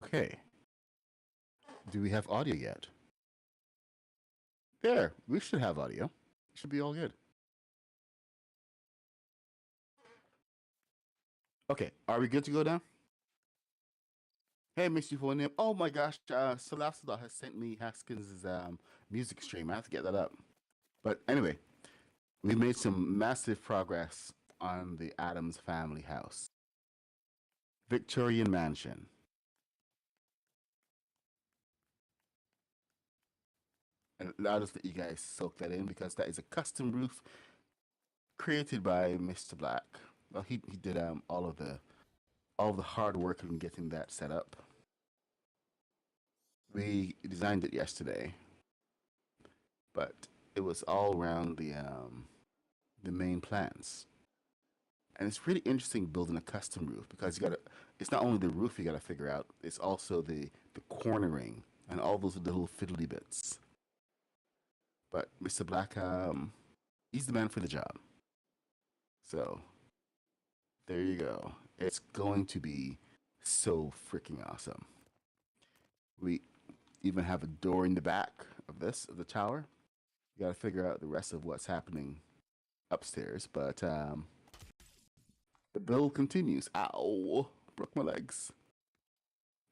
Okay. Do we have audio yet? There, we should have audio. It should be all good. Okay, are we good to go now? Hey, Mr. Phone. Oh my gosh, Salasada has sent me Haskins' music stream. I have to get that up. But anyway, we made some massive progress on the Addams family house. Victorian mansion. And I'll just let you guys soak that in because that is a custom roof created by Mr. Black. Well, he did all of the hard work in getting that set up. We designed it yesterday, but it was all around the main plans. And it's really interesting building a custom roof because it's not only the roof you gotta figure out, it's also the cornering and all those little fiddly bits. But Mr. Black, he's the man for the job. So there you go. It's going to be so freaking awesome. We even have a door in the back of the tower. You gotta figure out the rest of what's happening upstairs, but the build continues. Ow! Broke my legs.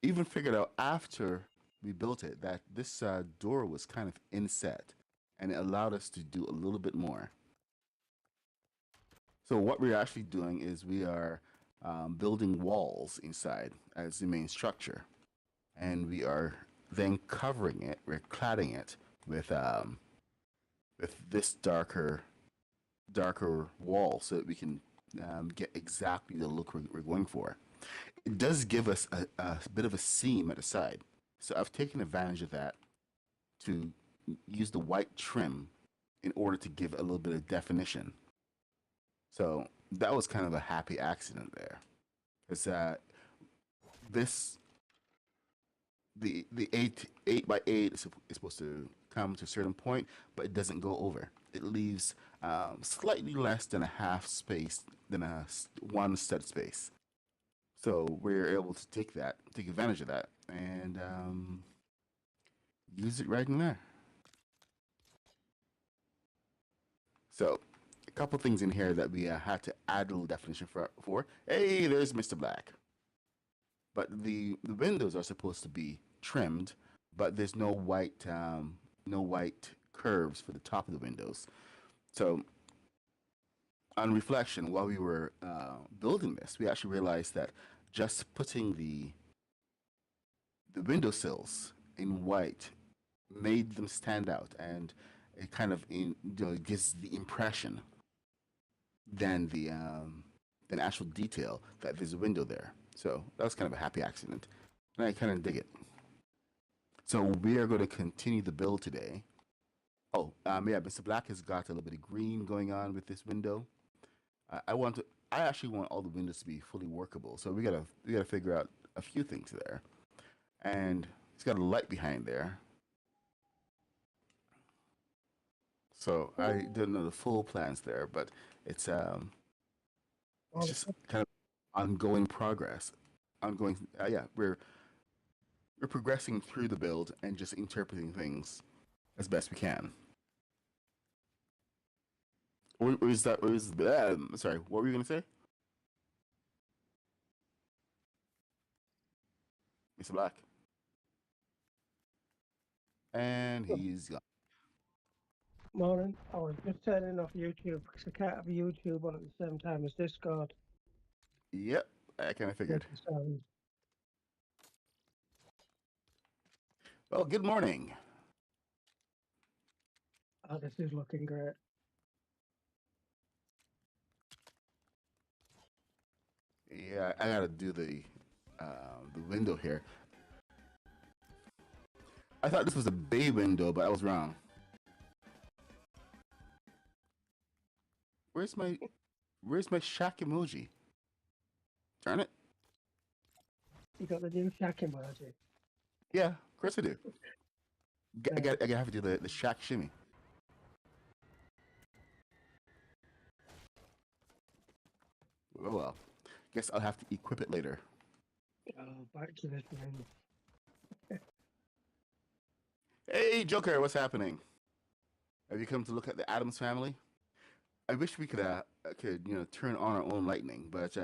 Even figured out after we built it that this door was kind of inset, and it allowed us to do a little bit more. So what we're actually doing is we are building walls inside as the main structure, and we are then covering it. We're cladding it with this darker wall so that we can get exactly the look we're going for. It does give us a bit of a seam at the side. So I've taken advantage of that to use the white trim in order to give a little bit of definition. So that was kind of a happy accident there. Because this the eight by eight is supposed to come to a certain point, but it doesn't go over. It leaves slightly less than a half space than one stud space. So we're able to take advantage of that, and use it right in there. So a couple things in here that we had to add a little definition for. Hey, there's Mr. Black. But the windows are supposed to be trimmed, but there's no white curves for the top of the windows. So On reflection, while we were building this, we actually realized that just putting the windowsills in white made them stand out, and it kind of gives the impression than than actual detail that there's a window there. So that was kind of a happy accident, and I kind of dig it. So we are going to continue the build today. Oh, yeah, Mr. Black has got a little bit of green going on with this window. I want to. I actually want all the windows to be fully workable. So we gotta figure out a few things there. And it's got a light behind there. So I don't know the full plans there, but it's um it's Well, just kind of ongoing progress. Ongoing, yeah, we're progressing through the build and just interpreting things as best we can. Or is that? Or is sorry? What were you gonna say, Mr. Black? And he's gone. morning. I was just turning off YouTube because I can't have YouTube on at the same time as Discord. Yep, I kind of figured. Making sounds. Well, good morning. Oh, this is looking great. Yeah, I gotta do the window here. I thought this was a bay window, but I was wrong. Where's my Where's my shack emoji? Darn it. You got the new shack emoji. Yeah, of course I do. Right. I gotta have to do the shack shimmy. Oh well. Guess I'll have to equip it later. Oh, back to this room. Hey, Joker, what's happening? Have you come to look at the Adams family? I wish we could turn on our own lightning, but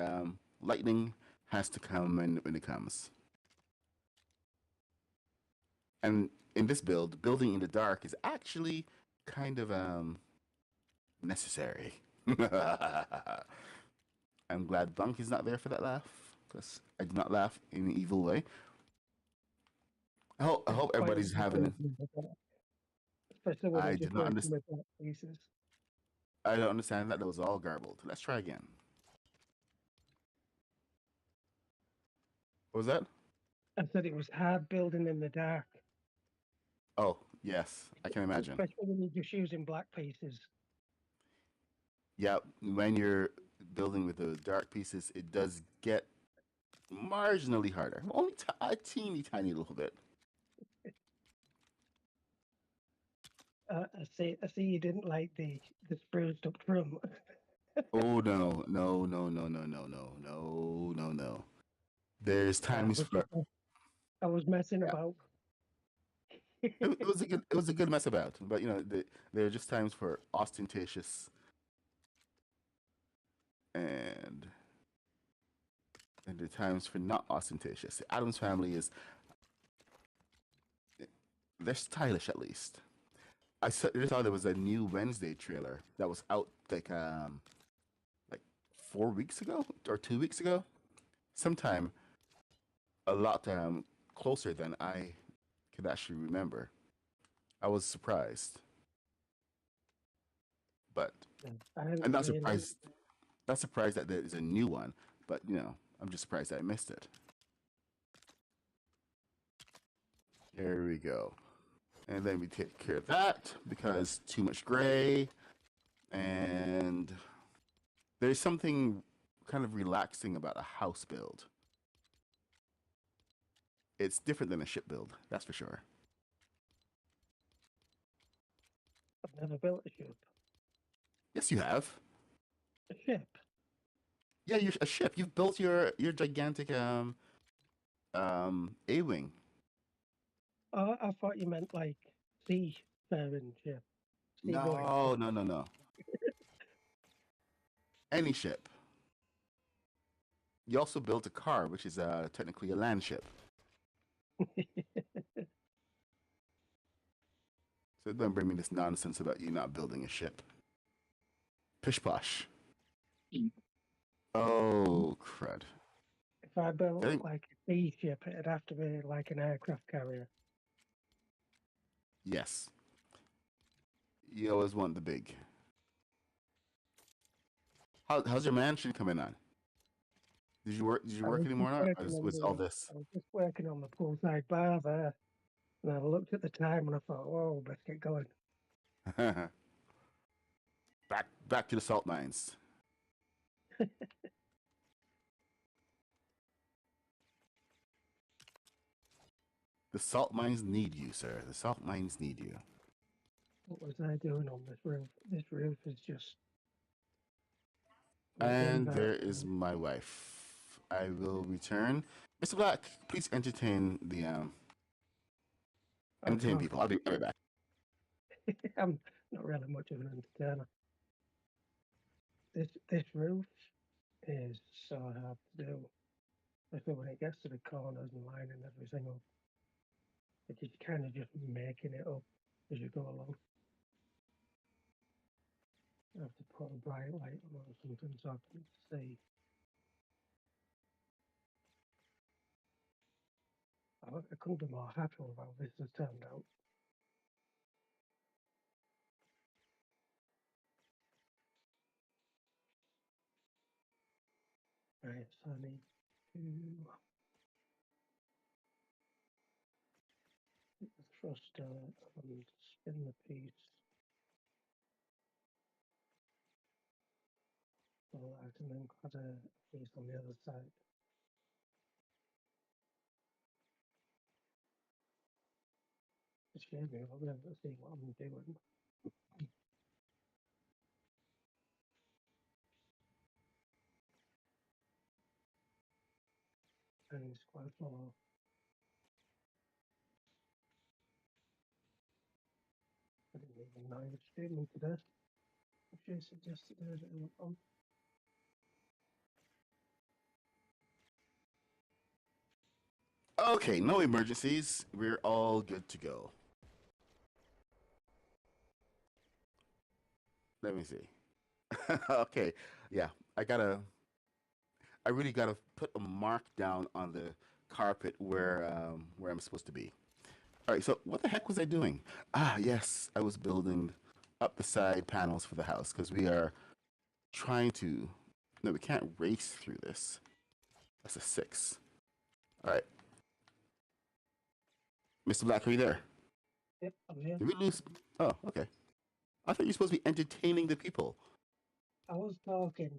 lightning has to come when it comes. And in this build, building in the dark is actually kind of necessary. I'm glad Bunk is not there for that laugh, because I did not laugh in an evil way. I hope Quite everybody's having. especially when I you're did just not working understand. with black pieces. I don't understand that. That was all garbled. Let's try again. What was that? I said it was hard building in the dark, Oh, yes, I can imagine. especially when you're just using black pieces. Yeah, when you're building with the dark pieces, it does get marginally harder. Only a teeny tiny little bit. I see you didn't like the spruced up room. Oh no, no, no, no, no, no, no, no, no, no. There's I times was for I was messing yeah. about. It was a good mess about, but there are just times for ostentatious and and there are times for not ostentatious. The Adams family is they're stylish at least. Just saw there was a new Wednesday trailer that was out like 4 weeks ago or 2 weeks ago, sometime a lot closer than I could actually remember. I was surprised, but I haven't I'm not really. surprised. Not surprised that there is a new one, but I'm just surprised that I missed it. Here we go, and then we take care of that because too much gray, and there's something kind of relaxing about a house build. It's different than a ship build, that's for sure. I've never built a ship. Yes, you have. A ship? Yeah, you're a ship. You've built your gigantic A wing. Oh, I thought you meant like seafaring ship, seagoing No, ship. no, no, no. Any ship. You also built a car, which is technically a land ship. So don't bring me this nonsense about you not building a ship. Pish posh. Oh, crud. If I built I think, like a sea ship, it'd have to be like an aircraft carrier. yes. You always want the big. How's your mansion coming on? Did you work? Did you I work was anymore just now? Or working on was all the, this I was just working on the poolside bar there, and I looked at the time and I thought, whoa, best get going. back to the salt mines? The salt mines need you, sir. The salt mines need you. What was I doing on this roof? This roof is just And invert. there is my wife. I will return. Mr. Black, please Of entertain course, people. I'll be back. I'm not really much of an entertainer. This roof is so hard to do, especially when it gets to the corners and lining everything up. It's just kind of just making it up as you go along. I have to put a bright light on or something so I can see. I couldn't be more happy with how this has turned out. Right, so I need to hit the thruster and spin the piece so that I can then cut a piece on the other side. It's a shame I'll be able to see what I'm doing. And it's quite slow. I didn't even know you were streaming today. I should suggested it on. Okay, no emergencies. We're all good to go. Let me see. Okay, yeah, I really gotta put a mark down on the carpet where I'm supposed to be. All right, so what the heck was I doing? Ah, yes, I was building up the side panels for the house because we are trying to. No, we can't race through this. That's a 6. All right, Mr. Black, are you there? Yep, I'm here. Did we lose? Oh, okay. I thought you were supposed to be entertaining the people. I was talking,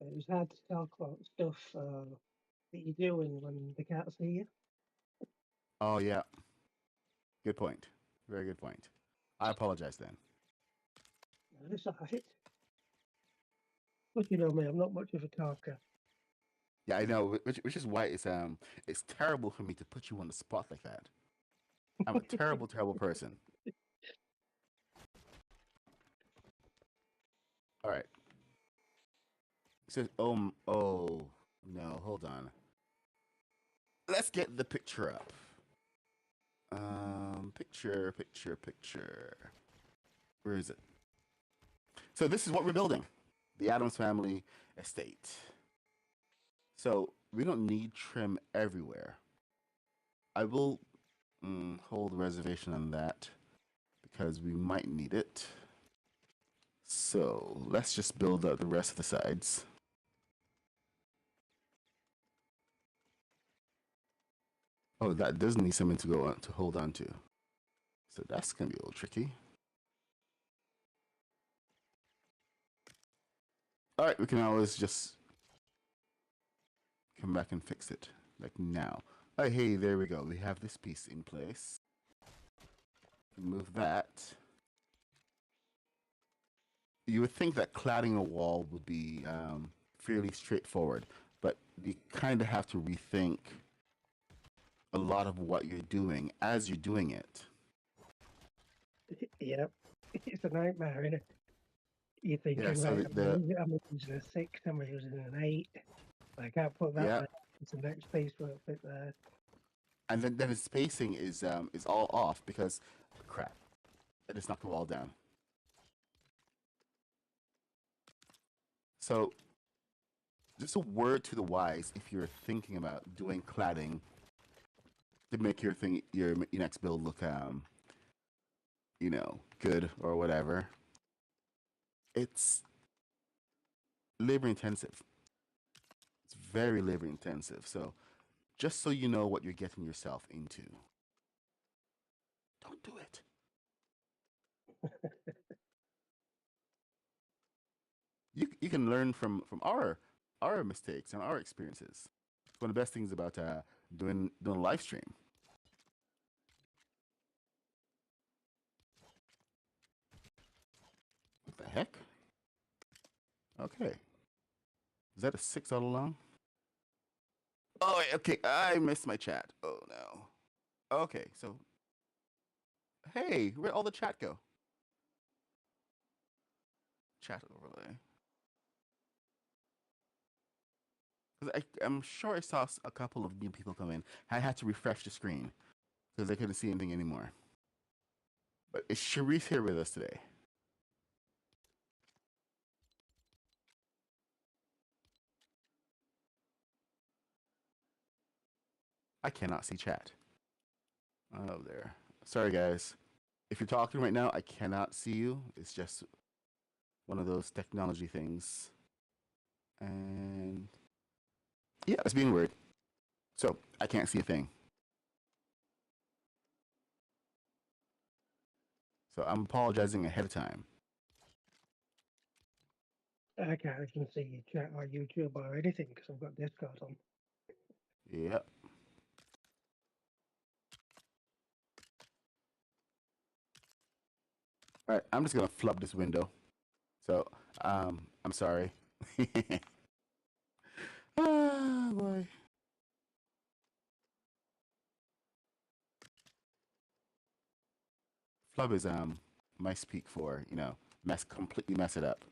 but it was hard to talk about stuff that you're doing when they can't see you. Oh, yeah. Good point. Very good point. I apologize then. It's alright. But you know me, I'm not much of a talker. Yeah, I know, which is why it's terrible for me to put you on the spot like that. I'm a terrible, terrible person. All right. It says, oh no, hold on. Let's get the picture up. Picture. Where is it? So this is what we're building, the Adams Family Estate. So we don't need trim everywhere. I will hold reservation on that because we might need it. So let's just build up the rest of the sides. Oh, that does need something to go on to hold on to. So that's gonna be a little tricky. All right, we can always just come back and fix it like now. Oh, hey, there we go. We have this piece in place. Move that. You would think that cladding a wall would be fairly straightforward, but you kind of have to rethink a lot of what you're doing as you're doing it. Yep, it's a nightmare, isn't it? You're Yeah, thinking, so right, the I'm using a 6, I'm using an 8. I can't put that yeah, there. It's the next piece won't fit there. and then the spacing is all off because crap, I just knocked the wall down. So just a word to the wise if you're thinking about doing cladding to make your next build look good or whatever. It's labor intensive. It's very labor intensive. So just so you know what you're getting yourself into, don't do it. You can learn from our mistakes and our experiences. It's one of the best things about doing a live stream. What the heck? Okay, is that a 6 all along? Oh, wait, okay, I missed my chat. Oh no. Okay, so hey, where'd all the chat go? Chat overlay. 'Cause I'm sure I saw a couple of new people come in. I had to refresh the screen because I couldn't see anything anymore. But is Sharice here with us today? I cannot see chat. Oh, there. Sorry, guys. If you're talking right now, I cannot see you. It's just one of those technology things. And yeah, it's being weird. So I can't see a thing. So I'm apologizing ahead of time. I can't even see your chat or YouTube or anything because I've got Discord on. Yep. All right, I'm just gonna flub this window. So I'm sorry. Ah, boy. Flub is my speak for completely mess it up.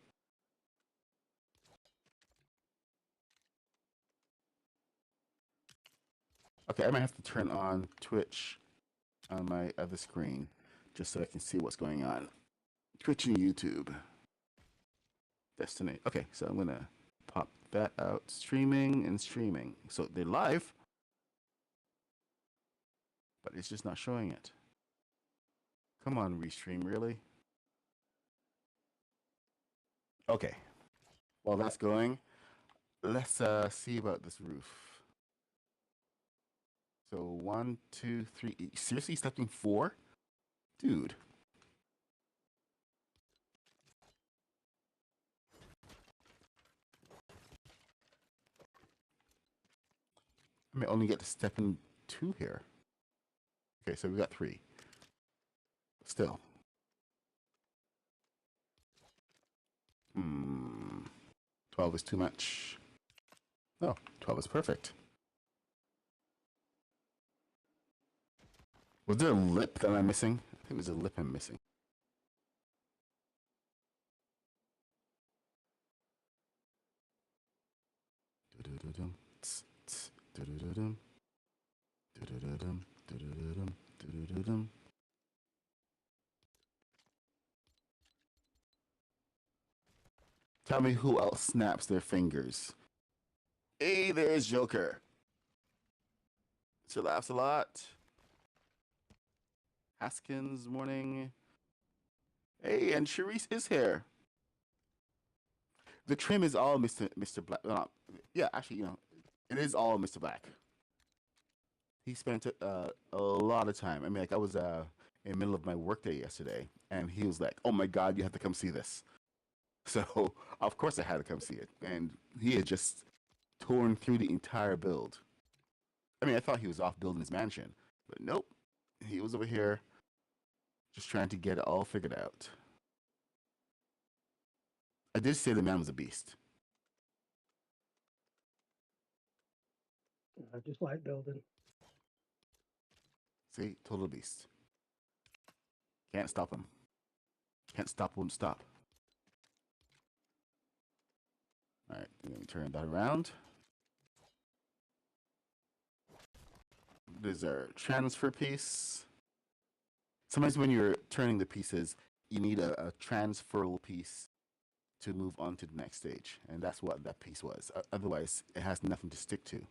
Okay, I might have to turn on Twitch on my other screen just so I can see what's going on. Twitch and YouTube. Destiny. Okay, so I'm gonna pop that out. Streaming and streaming. So they're live, but it's just not showing it. Come on, restream, really? Okay. While that's going, let's see about this roof. So 1, 2, 3. Seriously, stepping 4, dude. I may only get to step in 2 here. Okay, so we got 3. Still. 12 is too much. No, 12 is perfect. Was there a lip that I'm missing? I think there's a lip I'm missing. Tell me who else snaps their fingers. Hey, there's Joker. She laughs a lot. Haskins, morning. Hey, and Sharice is here. The trim is all Mr. Black. Yeah, actually, it is all Mr. Black. He spent a lot of time. I mean, like I was in the middle of my workday yesterday, and he was like, "Oh my God, you have to come see this." So of course I had to come see it, and he had just torn through the entire build. I mean, I thought he was off building his mansion, but nope, he was over here just trying to get it all figured out. I did say the man was a beast. I just like building. See, total beast. Can't stop him. Can't stop, won't stop. All right, let me turn that around. There's our transfer piece. Sometimes when you're turning the pieces, you need a transferable piece to move on to the next stage. And that's what that piece was. Otherwise, it has nothing to stick to.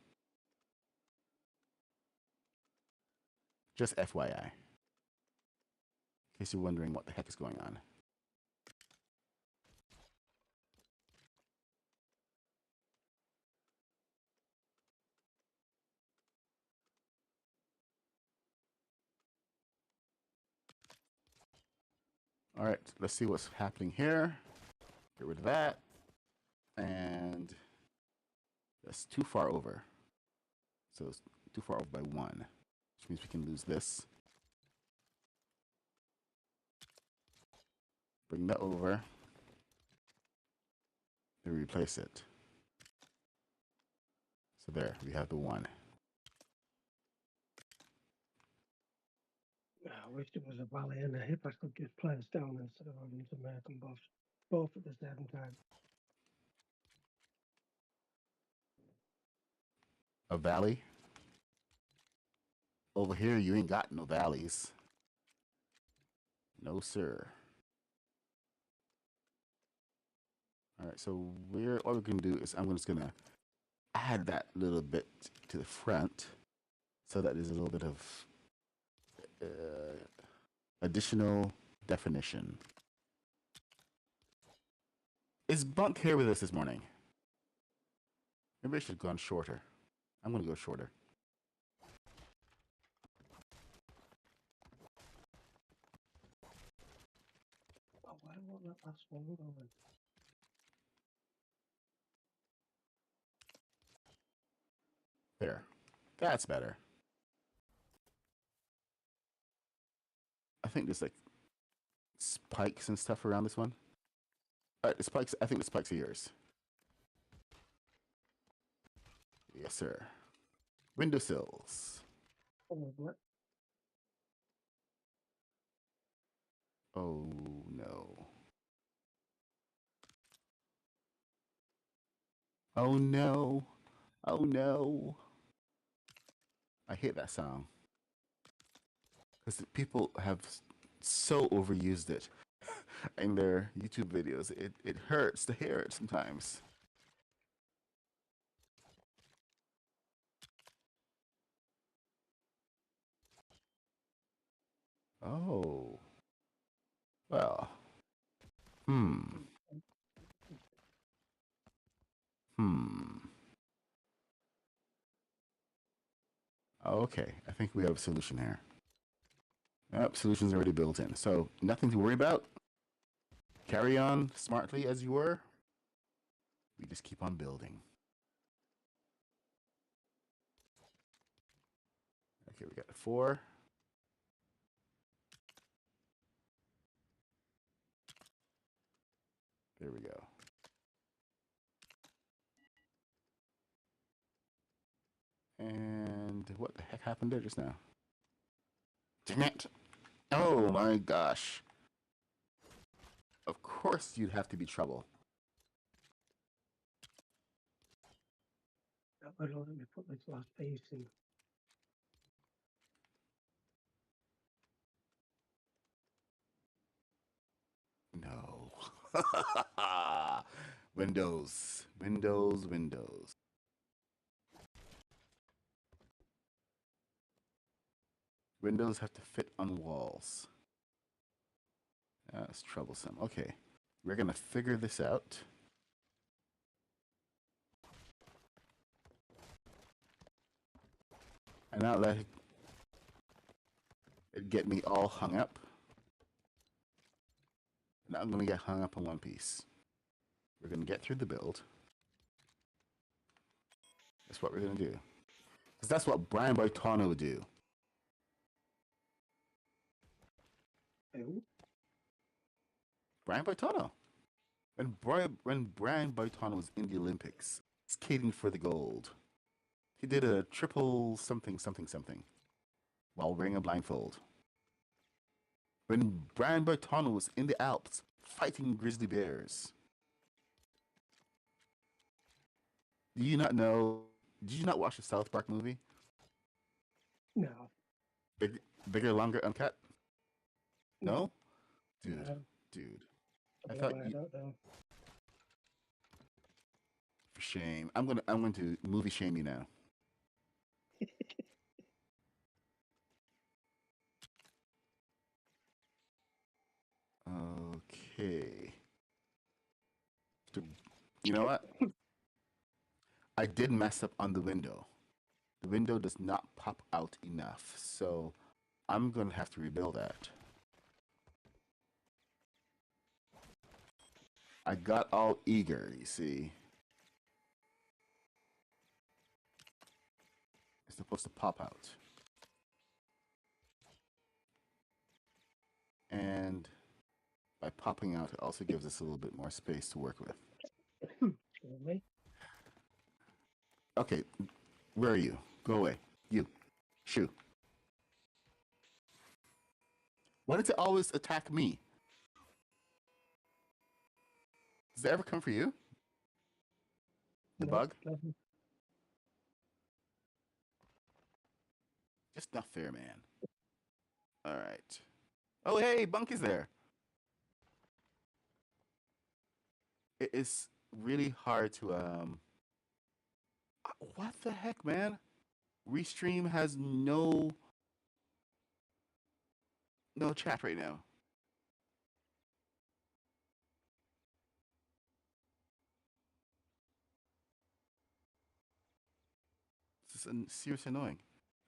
Just FYI, in case you're wondering what the heck is going on. All right, let's see what's happening here. Get rid of that. And that's too far over. So it's too far over by 1, which means we can lose this. Bring that over. Then replace it. So there, we have the 1. I wish there was a valley and a hip I could just place down instead of having to make them both at the same time. A valley? Over here, you ain't got no valleys. No, sir. All right, so all we can do is I'm just gonna add that little bit to the front so that there's a little bit of additional definition. Is Bunk here with us this morning? Maybe I should have gone shorter. I'm gonna go shorter. Oh, why won't that last one going? There. That's better. I think there's like spikes and stuff around this one. All right, the spikes. I think the spikes are yours. Yes, sir. Windowsills. Oh, what? Oh no. Oh no. Oh no. I hate that song because people have so overused it in their YouTube videos. It hurts to hear it sometimes. Oh. Well. Hmm. Hmm. Okay. I think we have a solution here. Yep, solution's already built in. So nothing to worry about. Carry on smartly as you were. We just keep on building. Okay, we got 4. There we go. And what the heck happened there just now? Dang it! Oh my gosh. Of course you'd have to be trouble. That would let me put this last piece in. No. Windows. Windows, Windows. Windows have to fit on walls. That's troublesome. Okay. We're going to figure this out. And not let it get me all hung up. Now I'm going to get hung up on one piece. We're going to get through the build. That's what we're going to do. Because that's what Brian Boitano would do. Who? Brian Boitano. When Brian Boitano was in the Olympics, skating for the gold, he did a triple something something something while wearing a blindfold. When Brian Boitano was in the Alps fighting grizzly bears. Do you not know? Did you not watch the South Park movie? No. Bigger, longer, uncut? No? Dude, No. dude. I I thought don't know. Shame. I'm going to movie shame you now. Okay. So, you know what? I did mess up on the window. The window does not pop out enough, so I'm gonna have to rebuild that. I got all eager, you see. It's supposed to pop out. And by popping out, it also gives us a little bit more space to work with. Excuse me. Okay, where are you? Go away. You. Shoo. Why does it always attack me? Does it ever come for you? The Nope, bug? nothing. Just not fair, man. Alright. Oh, hey, Bunk is there. It is really hard to, what the heck, man? Restream has no chat right now. This is seriously annoying.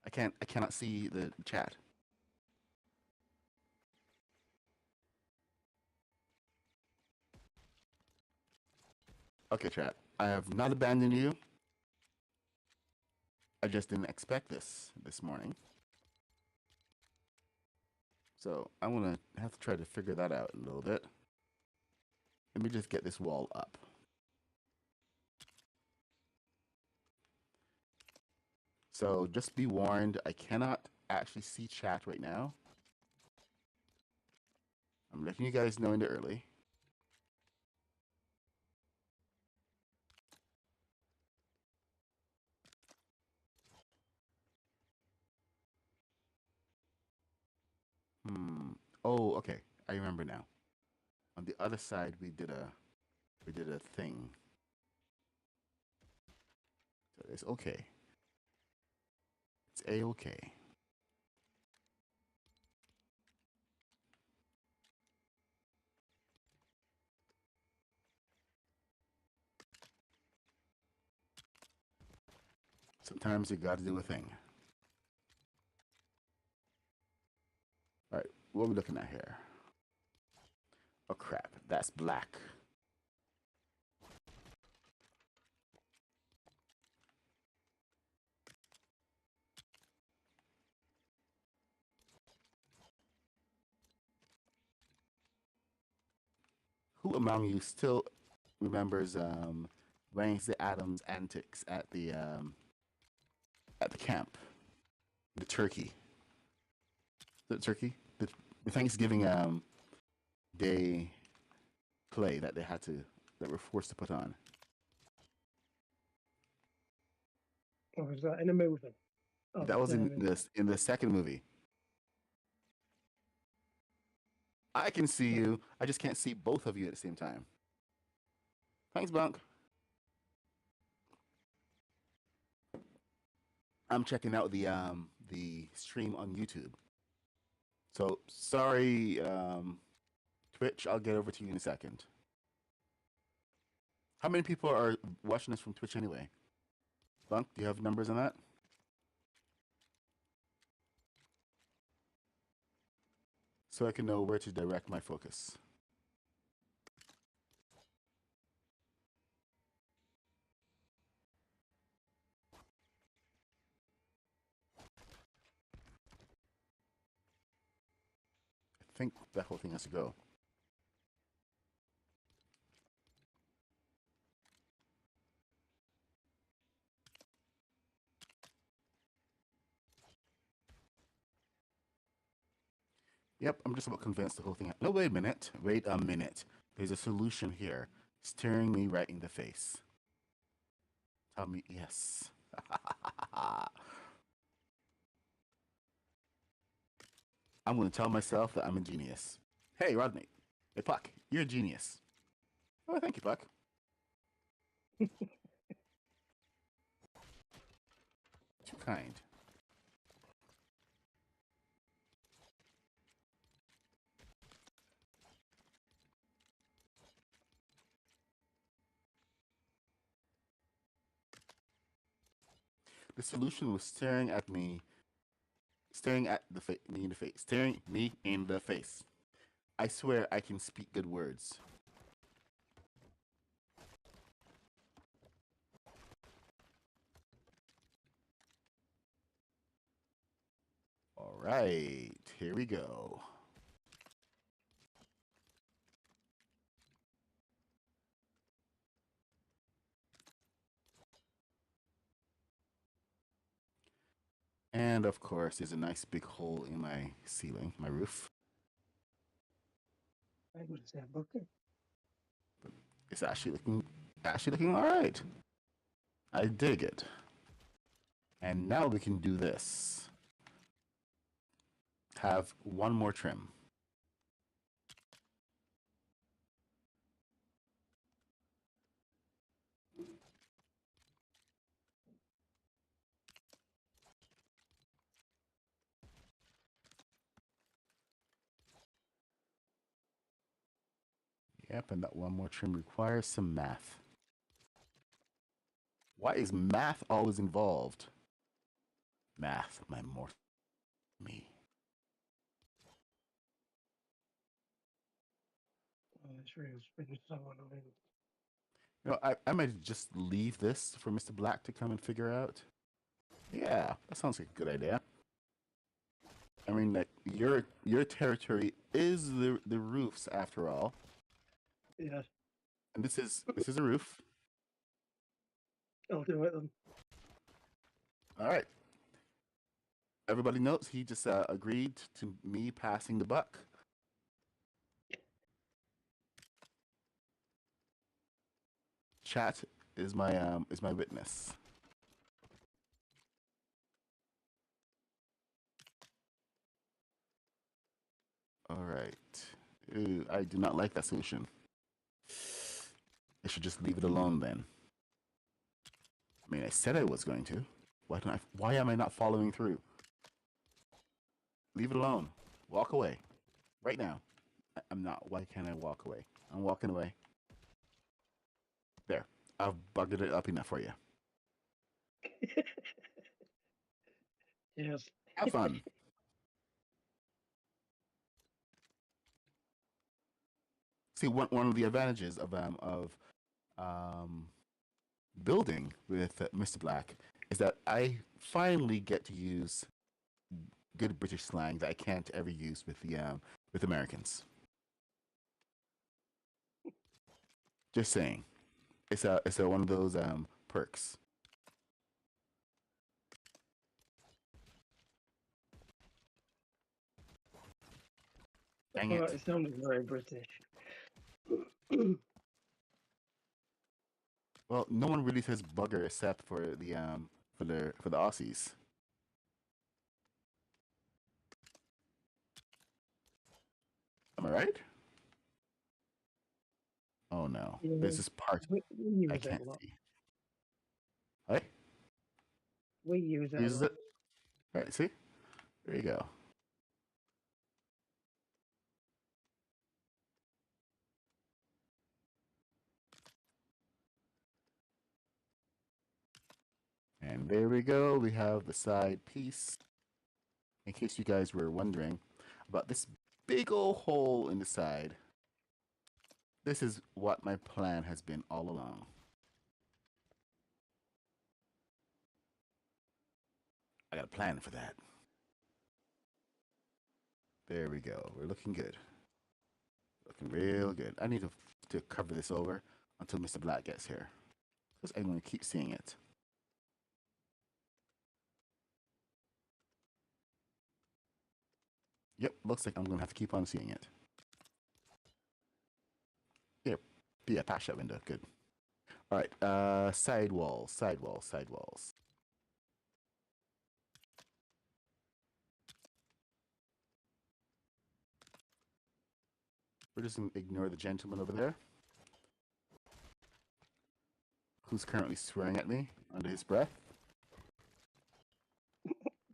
I cannot see the chat. Okay, chat. I have not abandoned you. I just didn't expect this morning. So I want to have to try to figure that out a little bit. Let me just get this wall up. So just be warned, I cannot actually see chat right now. I'm letting you guys know in the early. Hmm. Oh, okay. I remember now. On the other side, we did a thing. So it's okay. It's a-okay. Sometimes you got to do a thing. All right. What are we looking at here? Oh crap! That's black. Who among you still remembers Wednesday Adams' antics at the camp? The turkey. The turkey. The Thanksgiving day play that that were forced to put on. Or was that in a movie? Oh, That was in in the second movie. I can see you. I just can't see both of you at the same time. Thanks, Bunk. I'm checking out the stream on YouTube. So sorry, Twitch. I'll get over to you in a second. How many people are watching us from Twitch anyway? Bunk, do you have numbers on that? So I can know where to direct my focus. I think that whole thing has to go. Yep, I'm just about convinced the whole thing. No, wait a minute. Wait a minute. There's a solution here. Staring me right in the face. Tell me yes. I'm going to tell myself that I'm a genius. Hey, Rodney. Hey, Puck. You're a genius. Oh, thank you, Puck. kind? The solution was staring at me in the face, staring me in the face. I swear I can speak good words. All right, here we go. And of course, there's a nice big hole in my ceiling, my roof. I would say bucket. It's actually looking all right. I dig it. And now we can do this. Have one more trim. Yep, and that one more trim requires some math. Why is math always involved? Math, my mortal me. Oh, this really has been so annoying. You know, I might just leave this for Mr. Black to come and figure out. Yeah, that sounds like a good idea. I mean, like your territory is the roofs after all, Yes, and this is a roof. I'll do it then. All right. Everybody knows he just agreed to me passing the buck. Chat is my witness. All right. Ooh, I do not like that solution. I should just leave it alone then. I mean, I said I was going to. Why am I not following through? Leave it alone. Walk away. Right now. I'm not. Why can't I walk away? I'm walking away. There. I've bugged it up enough for you. Yes. Have fun. See, one of the advantages um, building with Mr. Black is that I finally get to use good British slang that I can't ever use with Americans. Just saying, it's a one of those perks. Dang Oh, it! it sounded very British. Well, no one really says bugger except for the Aussies. Am I right? Oh no, Yeah, there's this part we I use it can't a lot. see. Right? We use it a Uses lot. it. Right. See? There you go. And there we go. We have the side piece. In case you guys were wondering about this big old hole in the side, this is what my plan has been all along. I got a plan for that. There we go. We're looking good. Looking real good. I need to cover this over until Mr. Black gets here. Because I'm going to keep seeing it. Yep, looks like I'm going to have to keep on seeing it. Yep. Yeah, patch that window. Good. All right. Side walls, side walls, side walls. We're just going to ignore the gentleman over there who's currently swearing at me under his breath.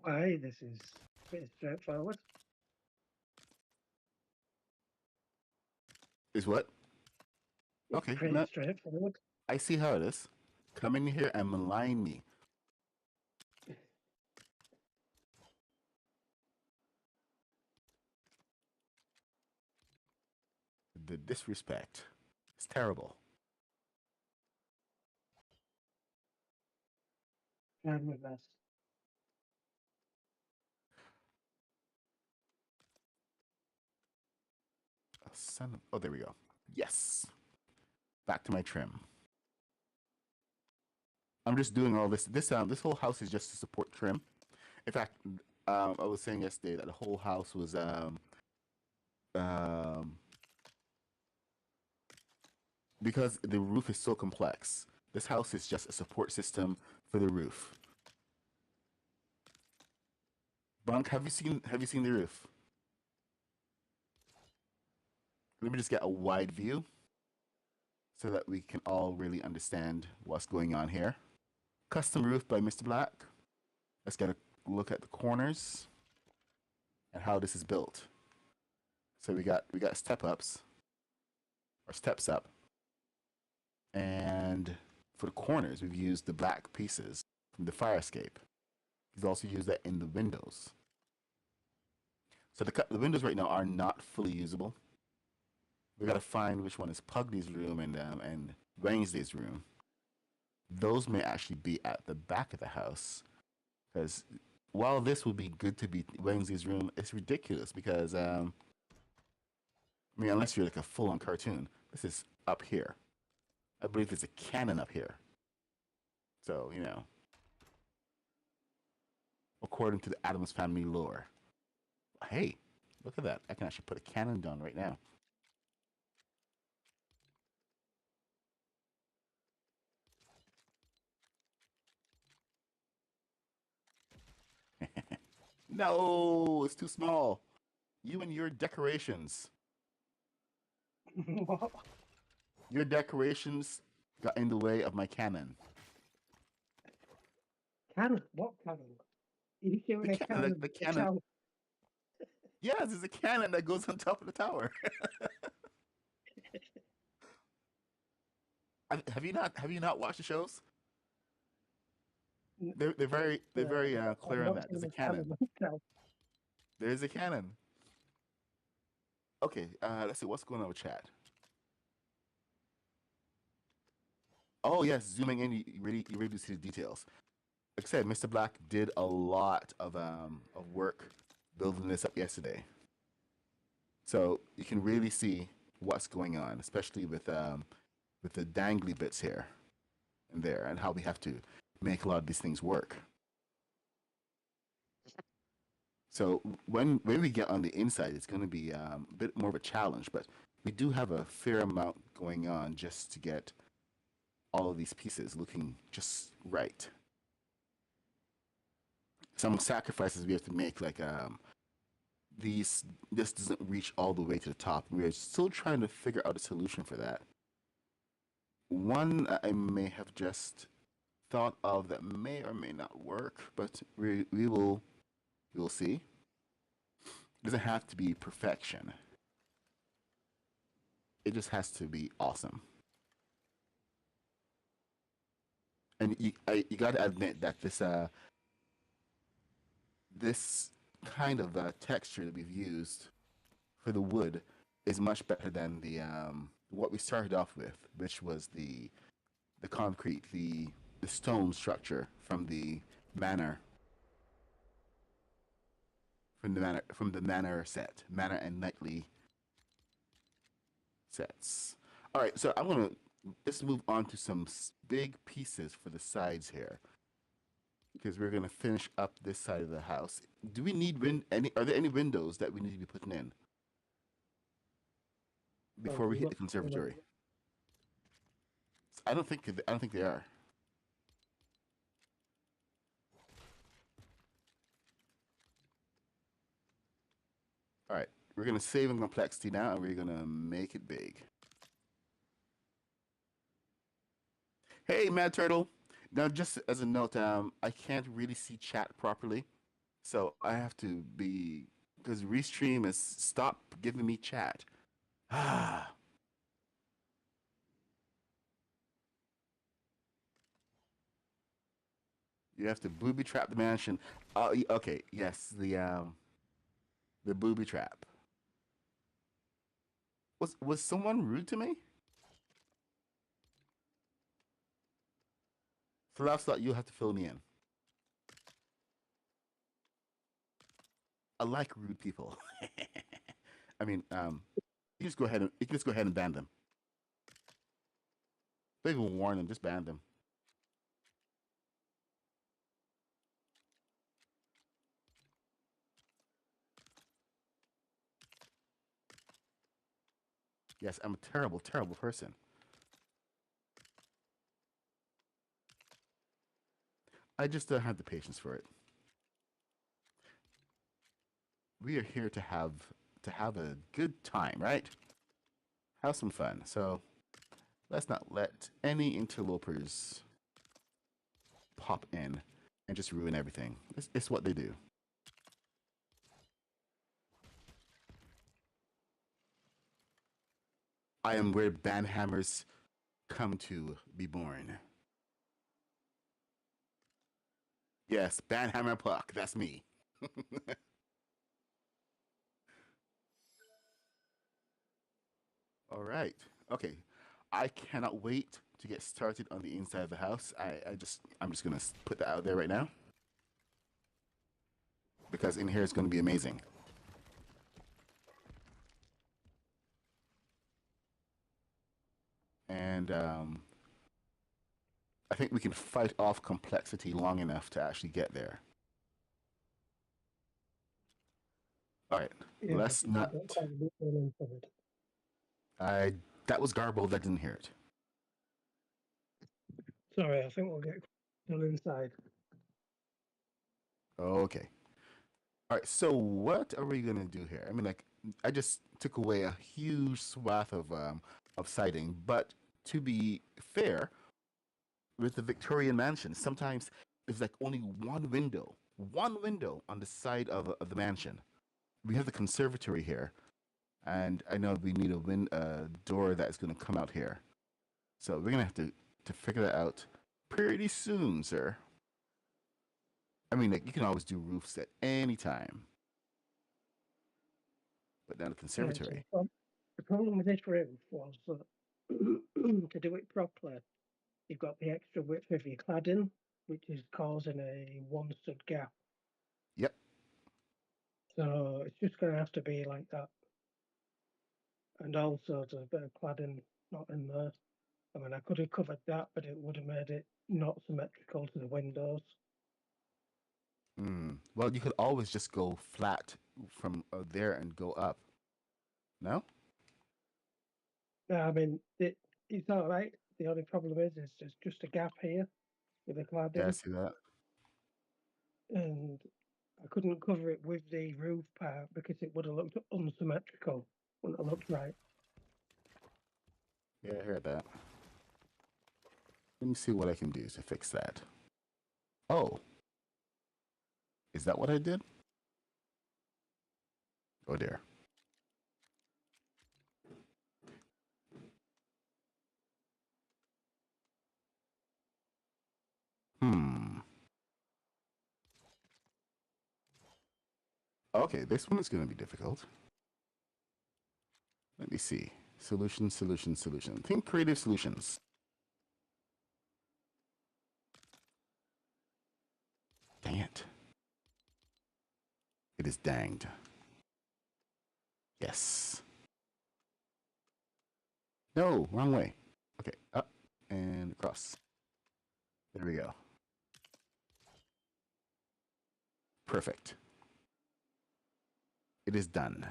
Aye, this is pretty straightforward. Is what? It's Okay, pretty no, straightforward. I see how it is. Come in here and malign me. The disrespect. It's terrible. Trying my best. Oh, son of... Oh, there we go. Yes. Back to my trim. I'm just doing all this. This whole house is just to support trim. In fact, I was saying yesterday that the whole house was um, because the roof is so complex. This house is just a support system for the roof. Bunk, have you seen the roof? Let me just get a wide view so that we can all really understand what's going on here. Custom roof by Mr. Black. Let's get a look at the corners and how this is built. So we got step ups or steps up, and for the corners we've used the black pieces from the fire escape. He's also used that in the windows. So the windows right now are not fully usable. We got to find which one is Pugdy's room and Wednesday's room. Those may actually be at the back of the house, because while this would be good to be Wednesday's room, it's ridiculous because I mean, unless you're like a full-on cartoon, this is up here. I believe there's a cannon up here. So according to the Addams family lore. Hey, look at that! I can actually put a cannon down right now. No, it's too small. You and your decorations. What? Your decorations got in the way of my cannon. Cannon? What cannon? Are you The shooting a cannon, cannon the at the cannon. tower? Yes, there's a cannon that goes on top of the tower. Have you not watched the shows? N- They're very I've clear on not that. There's seen a a cannon cannon. myself. There's a cannon. Okay, let's see what's going on with chat. Oh yes, zooming in, you really do see the details. Like I said, Mr. Black did a lot of work building this up yesterday, so you can really see what's going on, especially with the dangly bits here and there, and how we have to make a lot of these things work. So when we get on the inside, it's going to be a bit more of a challenge, but we do have a fair amount going on just to get all of these pieces looking just right. Some sacrifices we have to make, like this doesn't reach all the way to the top. We're still trying to figure out a solution for that. One I may have just thought of that may or may not work, but we will see. It doesn't have to be perfection. It just has to be awesome. And you got to admit that this kind of texture that we've used for the wood is much better than the what we started off with, which was the concrete, the stone structure from the manor from the manor set, manor and knightly sets. All right, so I'm gonna just move on to some big pieces for the sides here because we're gonna finish up this side of the house. Do we need any? Are there any windows that we need to be putting in So before we hit the look, conservatory? I don't think they are. All right, we're gonna save in complexity now, and we're gonna make it big. Hey, Mad Turtle. Now, just as a note, I can't really see chat properly, So I have to be because Restream is stop giving me chat. Ah, you have to booby trap the mansion. Oh, okay, yes, the booby trap. Was someone rude to me? So that's thought you have to fill me in. I like rude people. I mean, you can just go ahead and ban them. Don't even warn them, just ban them. Yes, I'm a terrible, terrible person. I just don't have the patience for it. We are here to have a good time, right? Have some fun. So let's not let any interlopers pop in and just ruin everything. It's what they do. I am where banhammers come to be born. Yes, banhammer puck. That's me. All right. Okay. I cannot wait to get started on the inside of the house. I'm just gonna put that out there right now because in here it's gonna be amazing. And I think we can fight off complexity long enough to actually get there. All right. Yeah, I Let's think we've not. got quite a bit going on for it. I that was garbled. I didn't hear it. Sorry, I think we'll get done inside. Okay. All right. So what are we gonna do here? I mean, like, I just took away a huge swath of siding, but to be fair, with the Victorian mansion, sometimes there's like only one window on the side of the mansion. We have the conservatory here, and I know we need a door that is going to come out here. So we're gonna have to figure that out pretty soon, sir. I mean, like you can always do roofs at any time, but now the Yeah, so conservatory. the problem with this roof was that to do it properly, you've got the extra width of your cladding, which is causing a one stud gap. Yep. So it's just going to have to be like that. And also, there's a bit of cladding not in there. I mean, I could have covered that, but it would have made it not symmetrical to the windows. Well, you could always just go flat from there and go up. No? Yeah, I mean, it's all right. The only problem is there's just a gap here with the Yeah, I cladding, see that. and I couldn't cover it with the roof part because it would have looked unsymmetrical. Wouldn't have looked right. Yeah, I heard that. Let me see what I can do to fix that. Oh, is that what I did? Oh dear. Hmm. Okay, this one is going to be difficult. Let me see. Solution, solution, solution. Think creative solutions. Dang it. It is danged. Yes. No, wrong way. Okay, up and across. There we go. Perfect. It is done. I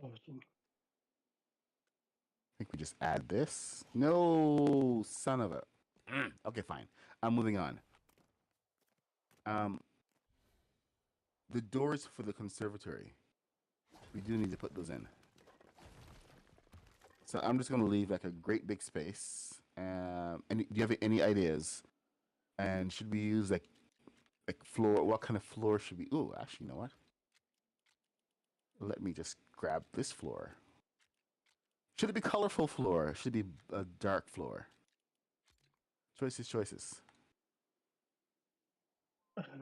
Awesome. think we just add this. No, son of a. Okay, fine. I'm moving on. Um, the doors for the conservatory. We do need to put those in. So I'm just gonna leave like a great big space. Do you have any ideas? And should we use like like floor. What kind of floor should we? Ooh, actually, you know what? Let me just grab this floor. Should it be colorful floor? Should it be a dark floor? Choices, choices.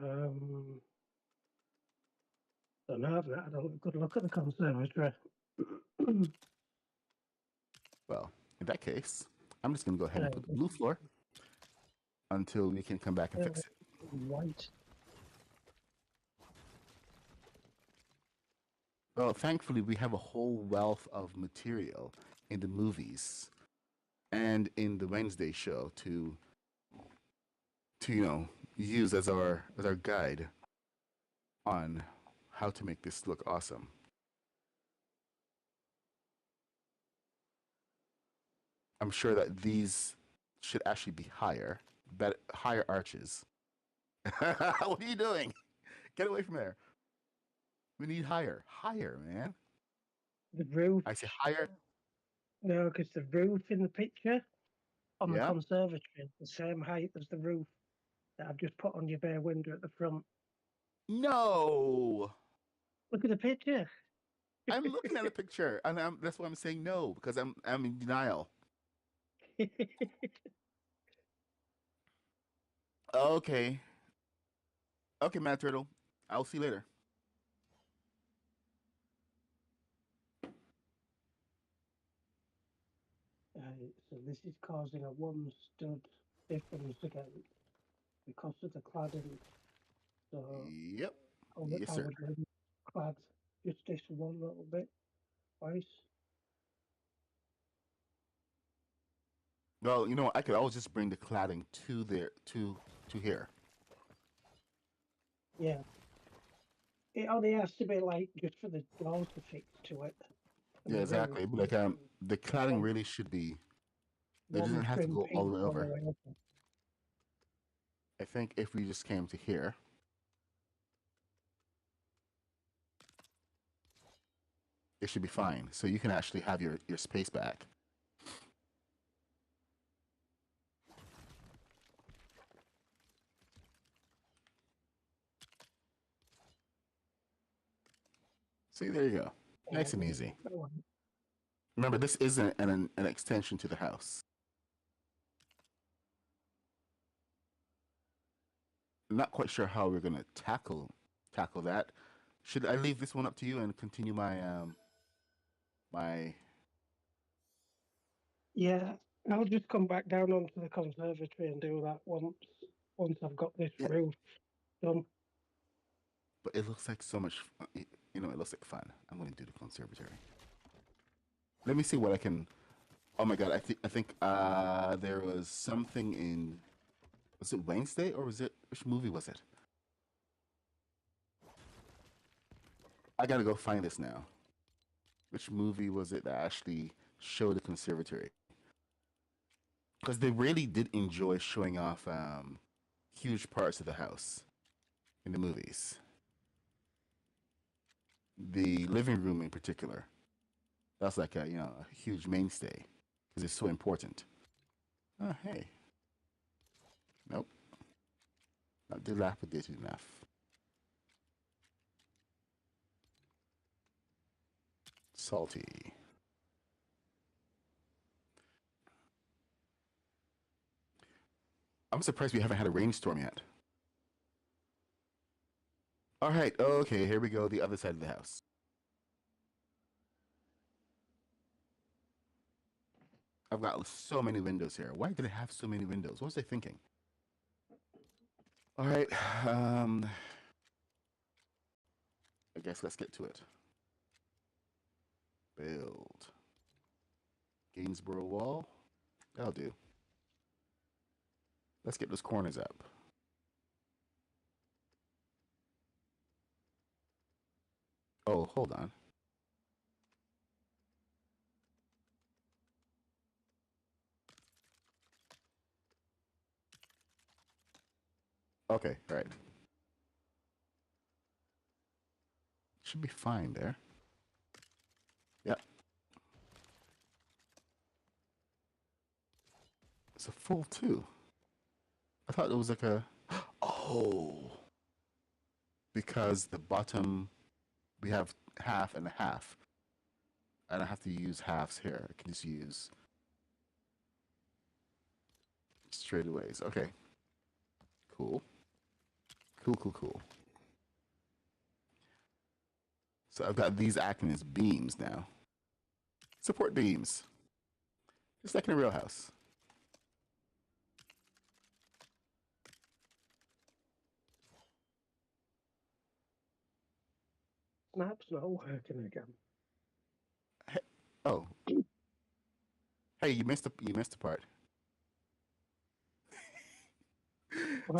Don't know. I've not had a good look at the conservatory. Well, in that case, I'm just gonna go ahead and put the blue floor until we can come back and fix it. White. Well, thankfully, we have a whole wealth of material in the movies and in the Wednesday show to use as our guide on how to make this look awesome. I'm sure that these should actually be higher, better, higher arches. What are you doing? Get away from there. We need higher, higher, man. The roof. I say higher. No, because the roof in the picture on the Yeah. conservatory is the same height as the roof that I've just put on your bare window at the front. No. Look at the picture. I'm looking at a picture, and that's why I'm saying no because I'm in denial. Okay. Okay, Matt Turtle. I'll see you later. So this is causing a one stud difference again because of the cladding. So Yep. Yes, I sir. would maybe clad just this one little bit twice. Well, you know what? I could always just bring the cladding to there to here. Yeah. It only has to be like just for the doors to fix to it. And Yeah, the roof. exactly. But like the cladding really should be. It One doesn't have to trim go all piece the way all the over. way over. I think if we just came to here, it should be fine. So you can actually have your space back. See, there you go. Nice and easy. Remember, this isn't an extension to the house. I'm not quite sure how we're gonna tackle that. Should I leave this one up to you and continue my Yeah, I'll just come back down onto the conservatory and do that once I've got this yeah? roof done. But it looks like so much. You know, it looks like fun. I'm gonna do the conservatory. Let me see what I can. Oh my god, I think there was something in. Was it Wednesday or was it which movie was it? I gotta go find this now. Which movie was it that actually showed the conservatory? Because they really did enjoy showing off huge parts of the house in the movies. The living room in particular. That's like a huge mainstay because it's so important. Oh hey, nope, not dilapidated enough. Salty. I'm surprised we haven't had a rainstorm yet. All right, okay, here we go. The other side of the house. I've got so many windows here. Why did I have so many windows? What was I thinking? All right, I guess let's get to it. Build. Gainsborough wall. That'll do. Let's get those corners up. Oh, hold on. Okay, all right. Should be fine there. Yep. It's a full two. I thought it was like a. Oh. because the bottom, we have half and a half. I don't have to use halves here. I can just use straightaways. Okay. Cool. Cool. So I've got these acting as beams now. Support beams. Just like in a real house. Snap's not working again. Hey, oh. Hey, you missed the part.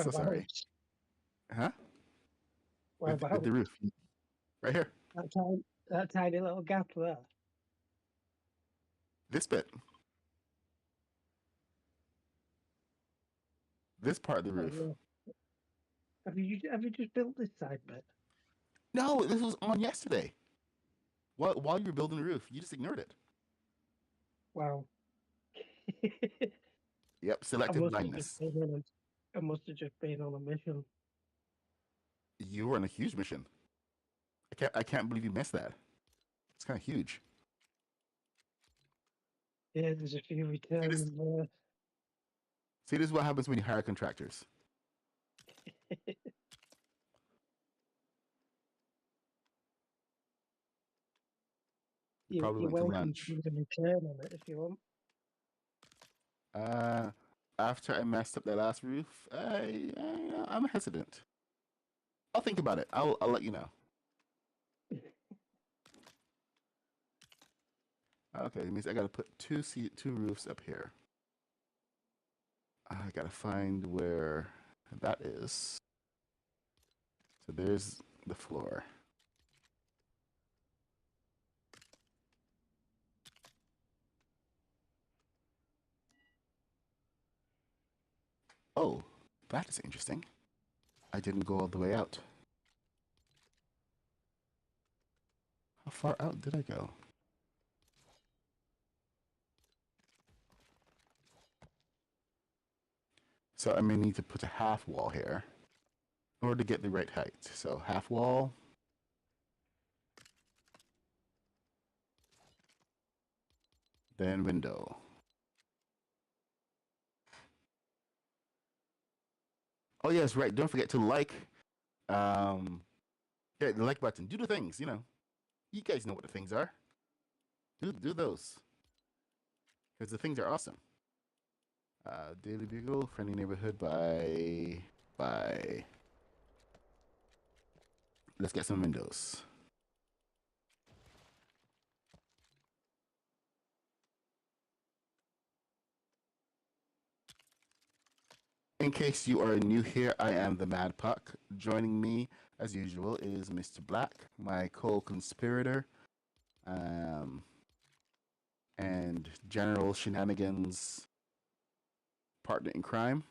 So sorry. Huh? With the roof. Right here. That tiny little gap there. This bit. This part of the roof. Have you just built this side bit? No, this was on yesterday. While you were building the roof, you just ignored it. Wow. Yep, selective blindness. I must have just been on a mission. You were on a huge mission. I can't believe you missed that. It's kind of huge. Yeah, there's a few returns there. See, this is what happens when you hire contractors. You're went to welcome lunch. to do the return on it if you want. After I messed up that last roof, I'm hesitant. I'll think about it. I'll let you know. Okay, it means I gotta put two roofs up here. I gotta find where that is. So there's the floor. Oh, that is interesting. I didn't go all the way out. How far out did I go? So I may need to put a half wall here in order to get the right height. So half wall. Then window. Oh yes, right. Don't forget to like. Yeah, the like button. Do the things. You guys know what the things are. Do those because the things are awesome. Daily Bugle, friendly neighborhood by. Let's get some windows. In case you are new here, I am the Mad Puck. Joining me, as usual, is Mr. Black, my co-conspirator, and General Shenanigans partner in crime.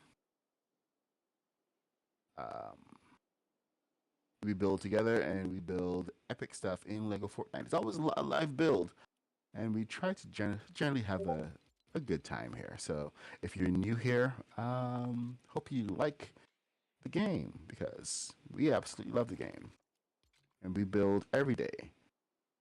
We build together and we build epic stuff in LEGO Fortnite. It's always a live build, and we try to generally have a good time here. So if you're new here, hope you like the game because we absolutely love the game, and we build every day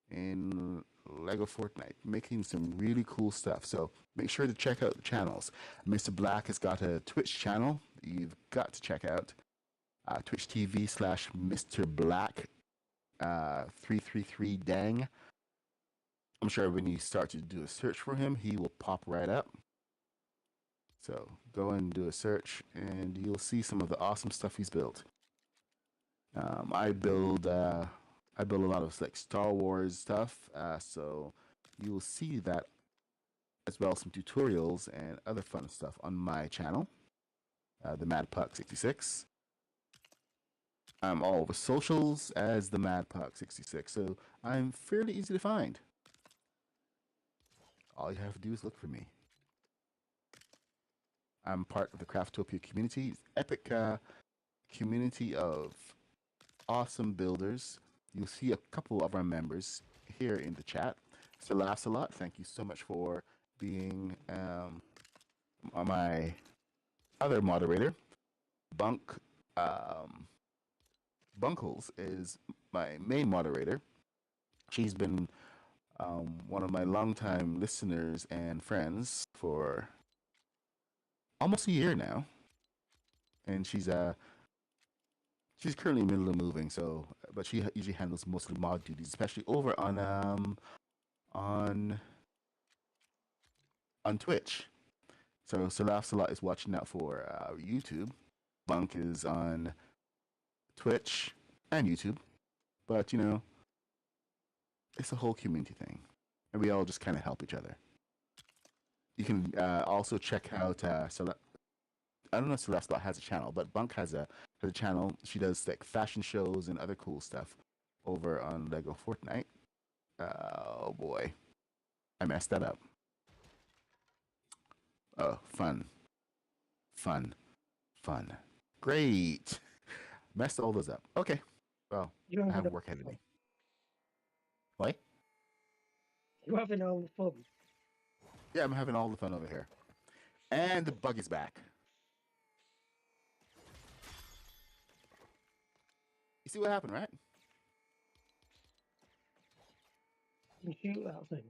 in LEGO Fortnite, making some really cool stuff. So make sure to check out the channels. Mr. Black has got a Twitch channel that you've got to check out. Twitch TV/Mr. Black 333 Dang. I'm sure when you start to do a search for him, he will pop right up. So go and do a search, and you'll see some of the awesome stuff he's built. I build a lot of like Star Wars stuff, so you will see that as well as some tutorials and other fun stuff on my channel, the Mad Puck 66. I'm all over socials as the Mad Puck 66, so I'm fairly easy to find. All you have to do is look for me. I'm part of the Craftopia community, epic community of awesome builders. You'll see a couple of our members here in the chat. Mr. Laughs a Lot, thank you so much for being my other moderator. Bunk, Bunkles is my main moderator. She's been one of my longtime listeners and friends for almost a year now, and she's currently in the middle of moving. So, but she usually handles most of the mod duties, especially over on on Twitch. So Laughs a Lot is watching out for YouTube. Bunk is on Twitch and YouTube, but it's a whole community thing, and we all just kind of help each other. You can also check out I don't know if Celeste has a channel, but Bunk has a channel. She does like fashion shows and other cool stuff over on LEGO Fortnite. Oh boy, I messed that up. Oh, fun, fun, fun. Great. Messed all those up. Okay. Well, You I have having work ahead of fun? me. What? You having all the fun? Yeah, I'm having all the fun over here. And the bug is back. You see what happened, right? You shoot that thing.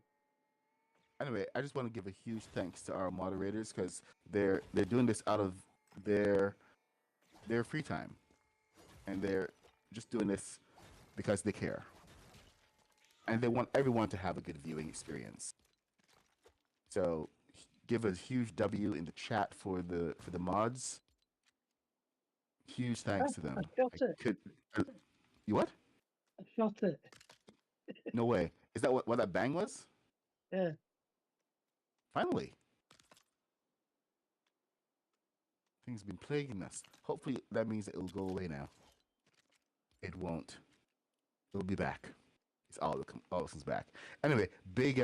Anyway, I just want to give a huge thanks to our moderators because they're doing this out of their their free time, and they're just doing this because they care, and they want everyone to have a good viewing experience. So, give a huge W in the chat for the mods. Huge thanks to I them. shot I it. could. You what? I shot it. No way. Is that what that bang was? Yeah. Finally. Things been plaguing us. Hopefully that means that it'll go away now. It won't. It'll be back. It's all comes back. Anyway, big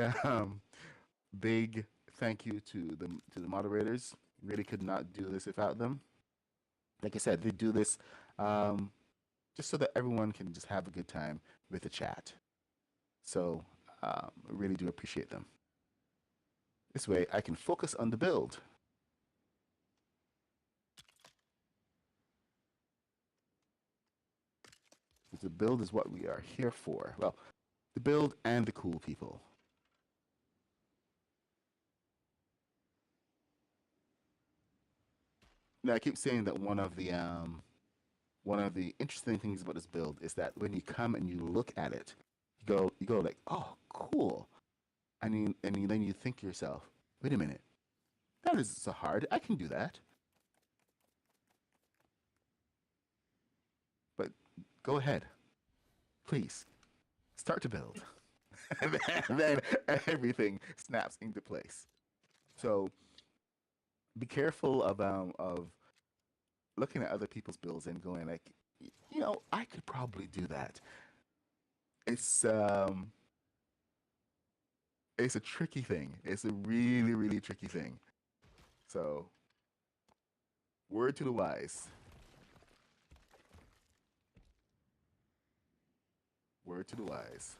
thank you to the moderators. Really could not do this without them. Like I said, they do this um, just so that everyone can just have a good time with the chat. So I really do appreciate them. This way I can focus on the build. The build is what we are here for. Well, the build and the cool people. Now I keep saying that one of the interesting things about this build is that when you come and you look at it, you go like, oh, cool. Then you think to yourself, wait a minute, that is so hard. I can do that. But go ahead, please start to build, and then everything snaps into place. So be careful of looking at other people's builds and going like, I could probably do that. It's um, it's a tricky thing. It's a really really tricky thing. So word to the wise. Word to the wise.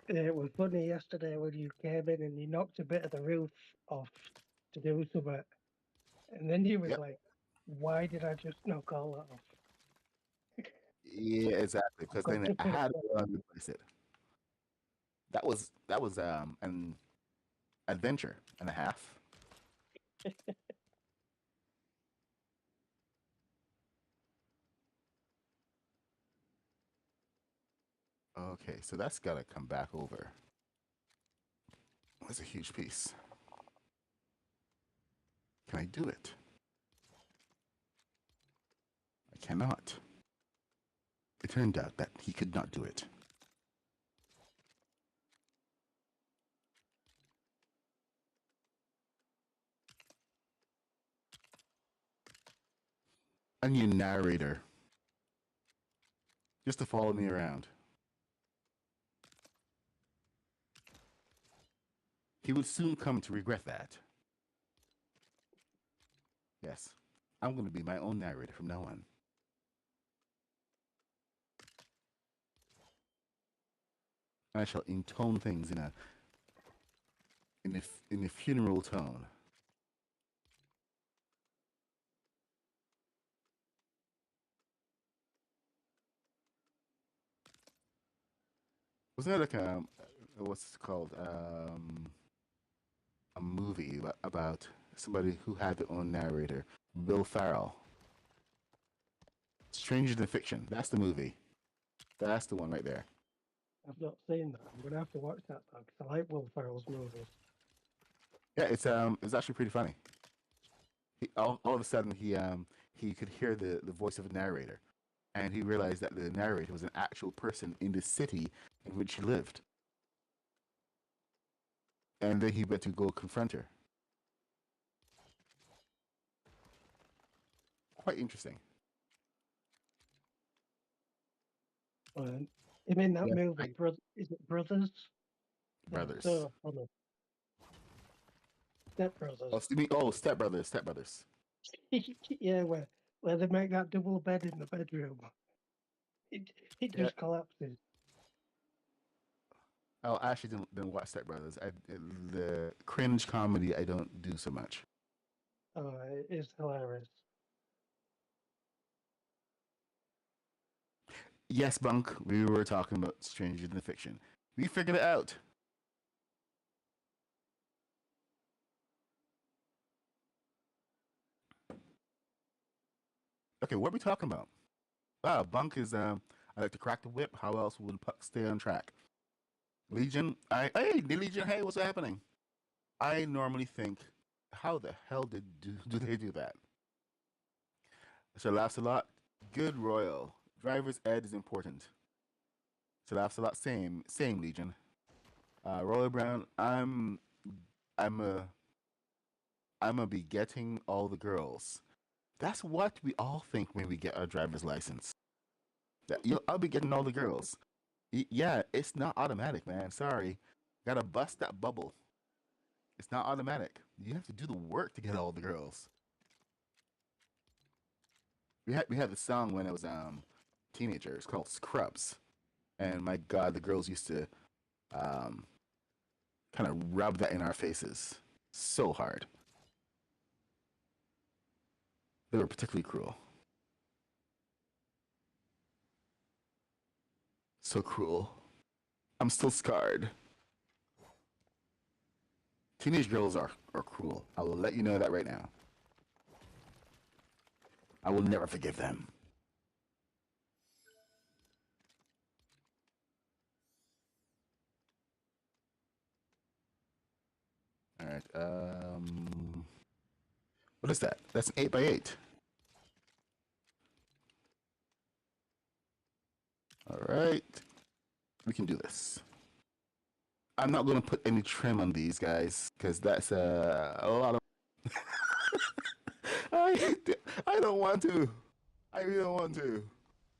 It was funny yesterday when you came in and you knocked a bit of the roof off to do something. And then you was Yep. like, why did I just knock all that off? Yeah, exactly. I've Because got then to I put it had back. to replace it. That was an adventure and a half. Okay, so that's gotta come back over. That's a huge piece. Can I do it? I cannot. It turned out that he could not do it. A new narrator. Just to follow me around. He would soon come to regret that. Yes. I'm gonna be my own narrator from now on. I shall intone things in a funeral tone. Wasn't it like what's it called? A movie about somebody who had their own narrator, Will Farrell. Stranger Than Fiction. That's the movie. That's the one right there. I've not seen that. I'm gonna have to watch that though, because I like Will Ferrell's movies. Yeah, it's actually pretty funny. All of a sudden he could hear the voice of a narrator, and he realized that the narrator was an actual person in the city in which he lived. And then he went to go confront her. Quite interesting. I mean that Yeah, movie, is it Brothers? They're brothers. so funny. Step Brothers. Oh, you mean, oh, Step Brothers, Step Brothers. Yeah, where they make that double bed in the bedroom. It Yeah. just collapses. Oh, I actually didn't watch Step Brothers. The cringe comedy I don't do so much. Oh, it is hilarious. Yes, Bunk, we were talking about Stranger Than Fiction. We figured it out. Okay, what are we talking about? Ah, Bunk is I like to crack the whip. How else would Puck stay on track? Legion, hey, the Legion, hey, what's happening? I normally think, how the hell do they do that? So laughs a lot. Good Royal. Driver's ed is important. So laughs a lot. Same Legion. Roller Brown. I'm a I'm gonna be getting all the girls. That's what we all think when we get our driver's license. That I'll be getting all the girls. Yeah, it's not automatic, man. Sorry, gotta bust that bubble. It's not automatic. You have to do the work to get all the girls. We had the song when I was teenager. It's called Scrubs, and my God, the girls used to um kind of rub that in our faces so hard. They were particularly cruel. So cruel. I'm still scarred. Teenage girls are cruel. I will let you know that right now. I will never forgive them. All right. What is that? That's an 8x8. All right. We can do this. I'm not going to put any trim on these guys because that's a lot of. I, I don't want to. I really don't want to.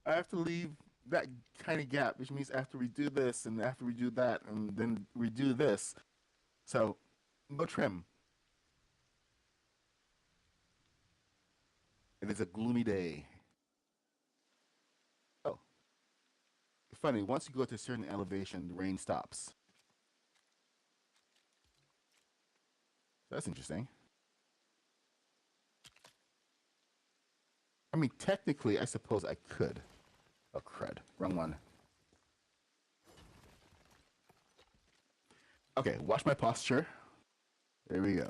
I have to leave that kind of gap, which means I have to redo this and I have to redo that and then redo this. So, no trim. It is a gloomy day. Oh, funny. Once you go to a certain elevation, the rain stops. That's interesting. I mean, technically, I suppose I could. Oh, crud. Wrong one. Okay, watch my posture. There we go.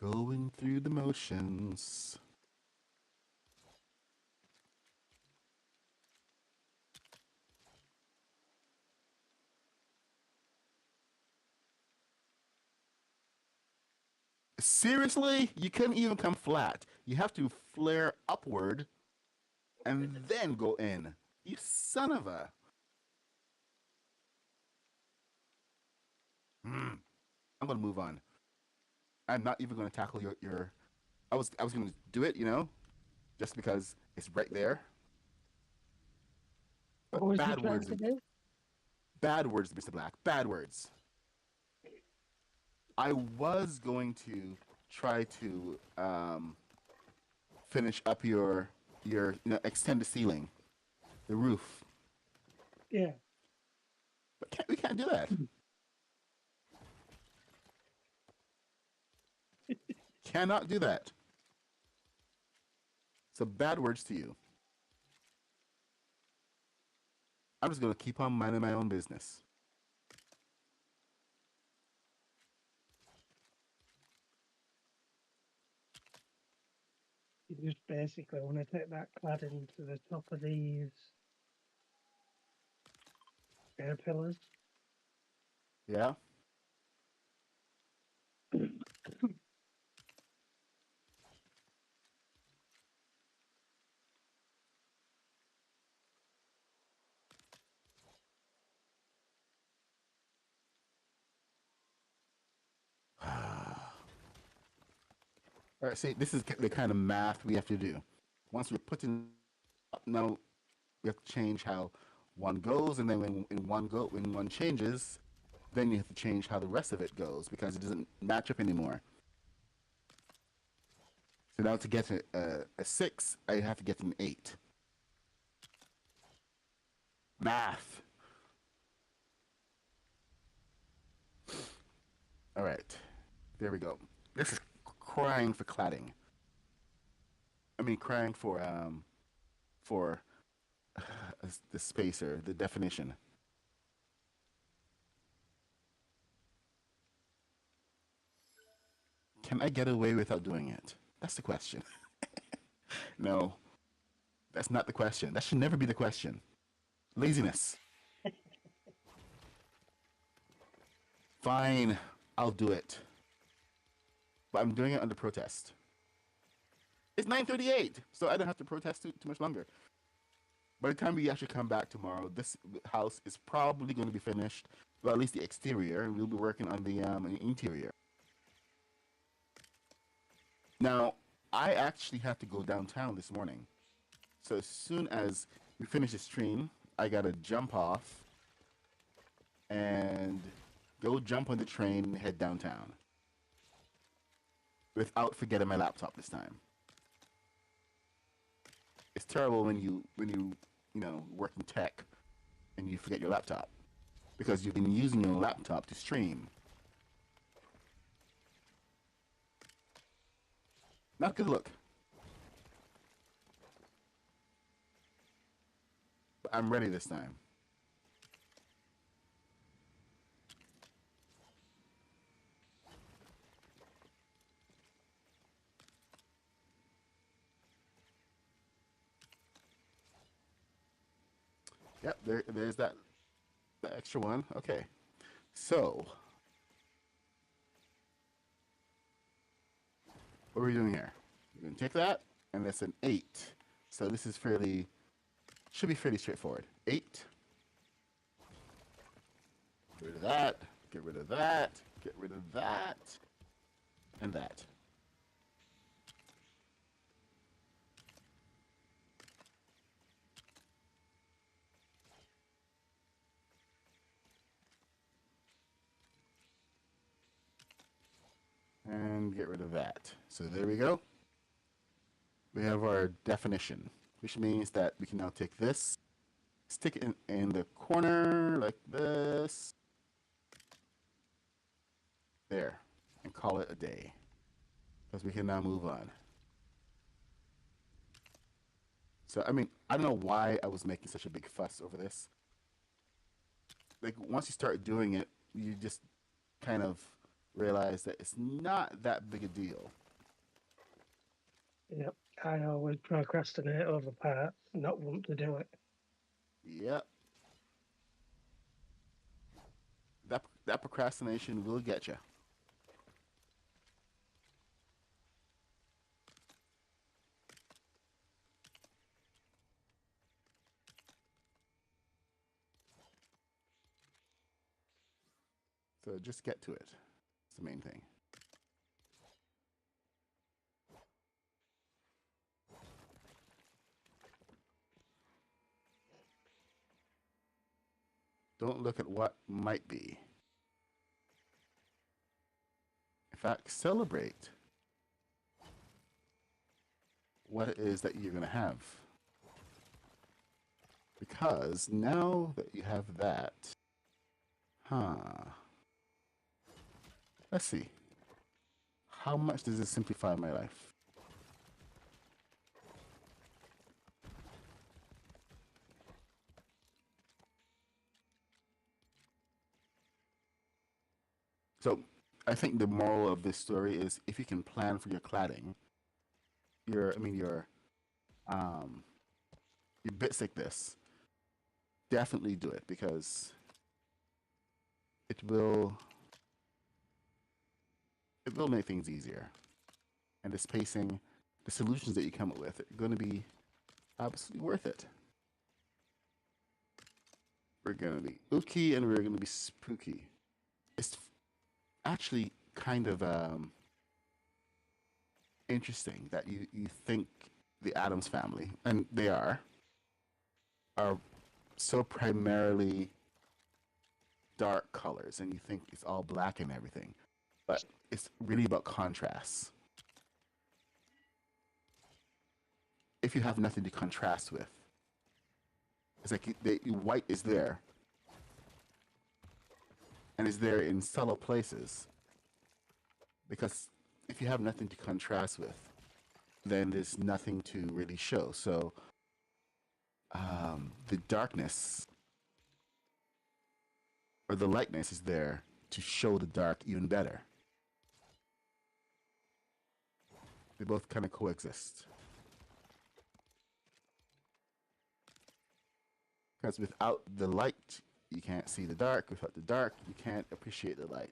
Going through the motions. Seriously? You couldn't even come flat. You have to flare upward and then go in. You son of a. I'm gonna move on. I'm not even gonna tackle your. I was gonna do it, just because it's right there. What But was you trying to do? bad words, Mr. Black. Bad words. I was going to try to finish up your extend the ceiling, the roof, Yeah. but we can't do that. Cannot do that. So bad words to you. I'm just gonna keep on minding my own business. You just basically want to take that cladding to the top of these air pillars. Yeah. All right. See, this is the kind of math we have to do. Once we're putting, now we have to change how one goes, and then when one changes, then you have to change how the rest of it goes because it doesn't match up anymore. So now to get a 6, I have to get an 8. Math. All right. There we go. This is crying for cladding. I mean, crying for the spacer, the definition. Can I get away without doing it? That's the question. No, that's not the question. That should never be the question. Laziness. Fine, I'll do it. But I'm doing it under protest. It's 9:38, so I don't have to protest too much longer. By the time we actually come back tomorrow, this house is probably going to be finished. Well, at least the exterior, and we'll be working on the interior. Now, I actually have to go downtown this morning. So as soon as we finish the stream, I gotta jump off and go jump on the train and head downtown. Without forgetting my laptop this time. It's terrible when you work in tech and you forget your laptop because you've been using your laptop to stream. Not good look. But I'm ready this time. Yep, there's that the extra one. Okay. So, what are we doing here? We're going to take that, and that's an 8. So this is should be fairly straightforward. 8. Get rid of that, get rid of that, get rid of that, and that. And get rid of that. So there we go. We have our definition, which means that we can now take this, stick it in the corner like this, there, and call it a day. Because we can now move on. So, I mean, I don't know why I was making such a big fuss over this. Like, once you start doing it, you just kind of realize that it's not that big a deal. Yep. I always procrastinate over parts, not want to do it. Yep. That procrastination will get you. So just get to it. It's the main thing. Don't look at what might be. In fact, celebrate what it is that you're going to have. Because now that you have that, let's see. How much does this simplify my life? So I think the moral of this story is if you can plan for your cladding, um, your bits like this, definitely do it because it will it will make things easier. And the spacing, the solutions that you come up with are going to be absolutely worth it. We're going to be ooky and we're going to be spooky. It's actually kind of interesting that you think the Addams family, and they are so primarily dark colors, and you think it's all black and everything, but it's really about contrasts. If you have nothing to contrast with, it's like the white is there, and is there in subtle places, because if you have nothing to contrast with, then there's nothing to really show. So the darkness or the lightness is there to show the dark even better. They both kind of coexist. Because without the light, you can't see the dark. Without the dark, you can't appreciate the light.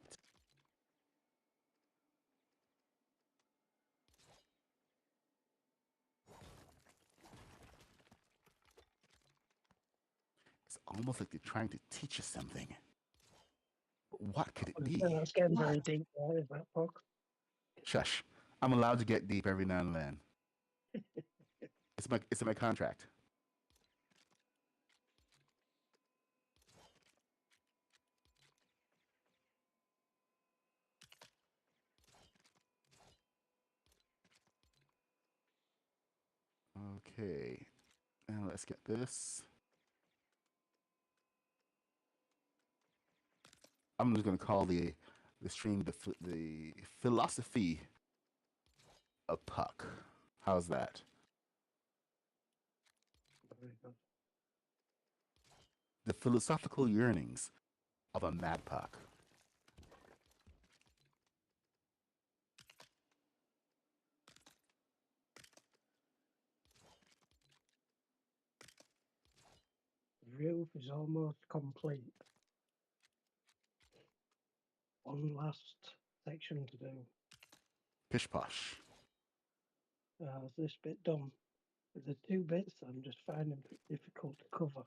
It's almost like they're trying to teach us something. But what could it be? That's getting What? very deep there, is that book? Shush. I'm allowed to get deep every now and then. It's in my contract. Okay. Now let's get this. I'm just gonna call the stream the philosophy of Puck. How's that? Very good. The philosophical yearnings of a mad Puck. The roof is almost complete. One last section to do. Pish posh. Is this bit done? The two bits I'm just finding it difficult to cover,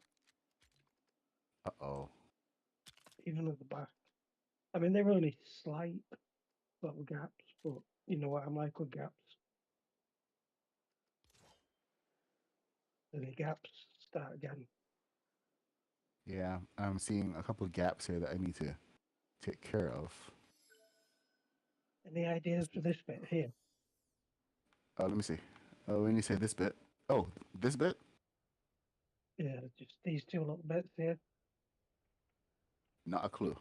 Uh oh. even at the back. I mean, they're only slight little gaps, but you know what I'm like with gaps. Any gaps, start again. Yeah, I'm seeing a couple of gaps here that I need to take care of. Any ideas for this bit here? Let me see. Oh, when you say this bit. Oh, this bit? Yeah, just these two little bits here. Not a clue.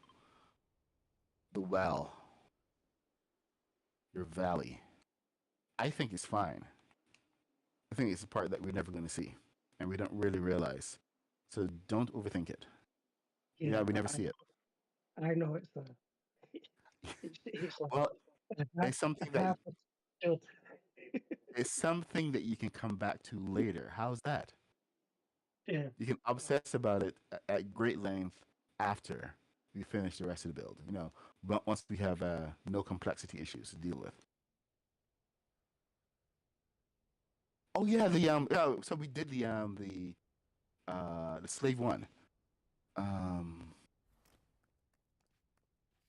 The well. Your valley. I think it's fine. I think it's the part that we're never going to see, and we don't really realize. So don't overthink it. Yeah, Yeah, we but never see it. I know it's there. It's like Well, a half, it's something a that half a still. it's something that you can come back to later. How's that? Yeah, You can obsess about it at great length after we finish the rest of the build. But once we have no complexity issues to deal with. Oh yeah, so we did the slave one. Um,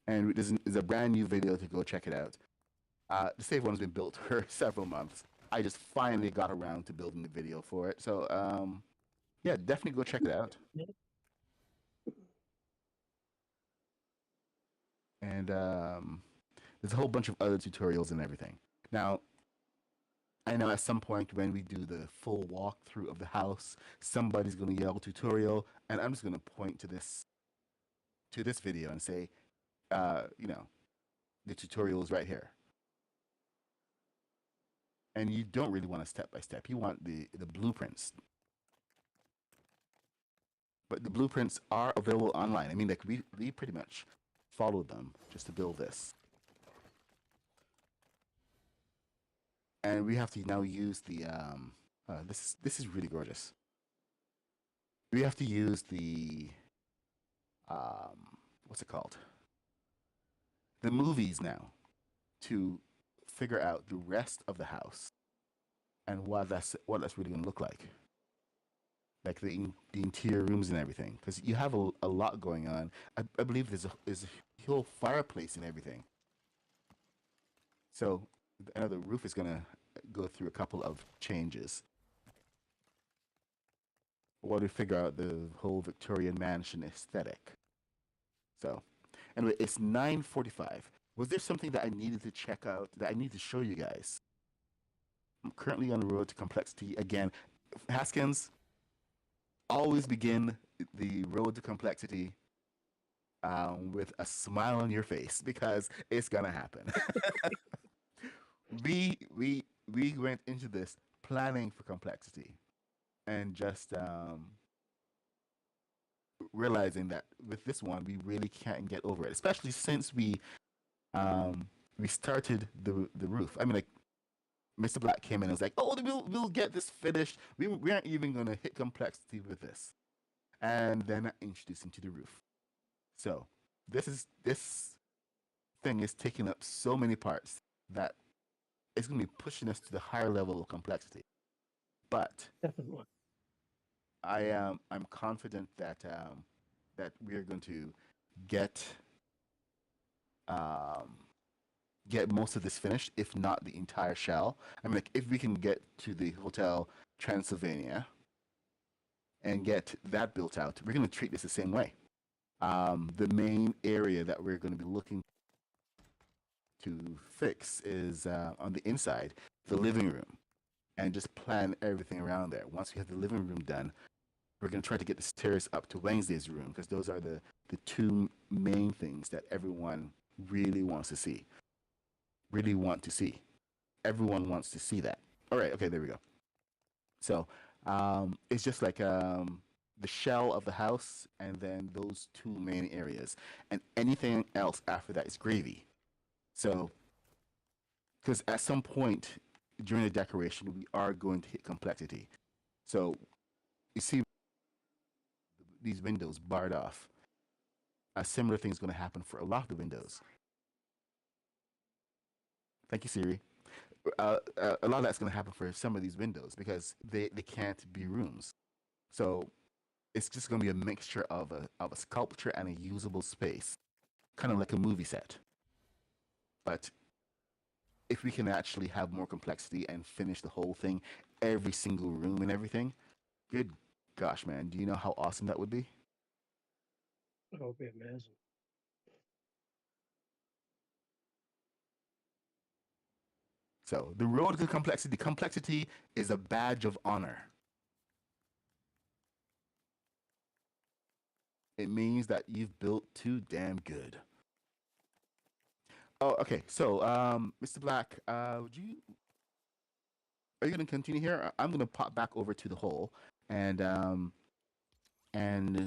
and there's a brand new video to go check it out. The slave one's been built for several months. I just finally got around to building the video for it. So yeah, definitely go check it out. yeah. And there's a whole bunch of other tutorials and everything. Now, I know at some point when we do the full walkthrough of the house, somebody's going to yell tutorial, and I'm just going to point to this video and say, the tutorial is right here. And you don't really want a step by step. You want the blueprints. But the blueprints are available online. I mean, like we pretty much follow them just to build this. And we have to now use the this is really gorgeous. We have to use the what's it called? The movies now to figure out the rest of the house and what that's really gonna look like the interior rooms and everything, because you have a lot going on. I believe there's a whole fireplace and everything. So I know the roof is gonna go through a couple of changes while we figure out the whole Victorian mansion aesthetic. So anyway, it's 9:45. Was there something that I needed to check out that I need to show you guys? I'm currently on the road to complexity again. Haskins, always begin the road to complexity with a smile on your face because it's gonna happen. we went into this planning for complexity and just realizing that with this one we really can't get over it, especially since we started the roof. I mean, like, Mr. Black came in and was like, "Oh, we'll get this finished. We aren't even gonna hit complexity with this," and then I introduced him to the roof. So this thing is taking up so many parts that it's gonna be pushing us to the higher level of complexity. But Definitely. I'm confident that that we are going to get um, get most of this finished, if not the entire shell. I mean, like, if we can get to the Hotel Transylvania and get that built out, we're going to treat this the same way. The main area that we're going to be looking to fix is on the inside, the living room, and just plan everything around there. Once we have the living room done, we're going to try to get the stairs up to Wednesday's room, because those are the two main things that everyone really wants to see. Really want to see. Everyone wants to see that. All right, okay, there we go. So it's just like the shell of the house and then those two main areas. And anything else after that is gravy. So, because at some point during the decoration, we are going to hit complexity. So, you see these windows barred off. A similar thing is going to happen for a lot of the windows. Thank you, Siri. A lot of that's going to happen for some of these windows because they can't be rooms. So it's just going to be a mixture of a sculpture and a usable space, kind of like a movie set. But if we can actually have more complexity and finish the whole thing, every single room and everything, good gosh, man, do you know how awesome that would be? That would be amazing. So the road to complexity is a badge of honor. It means that you've built too damn good. Oh, okay. So, Mr. Black, are you gonna continue here? I'm gonna pop back over to the hole and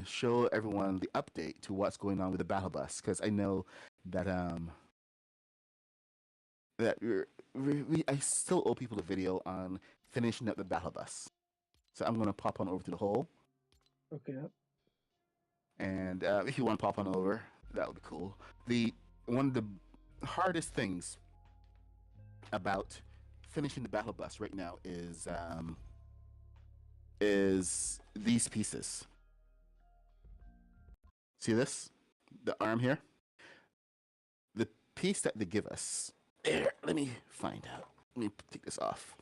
show everyone the update to what's going on with the battle bus, because I know that that I still owe people a video on finishing up the battle bus. So I'm gonna pop on over to the hole, Okay. and if you want to pop on over, that would be cool. The one of the hardest things about finishing the battle bus right now is these pieces. See this? The arm here? The piece that they give us. There, let me find out. Let me take this off.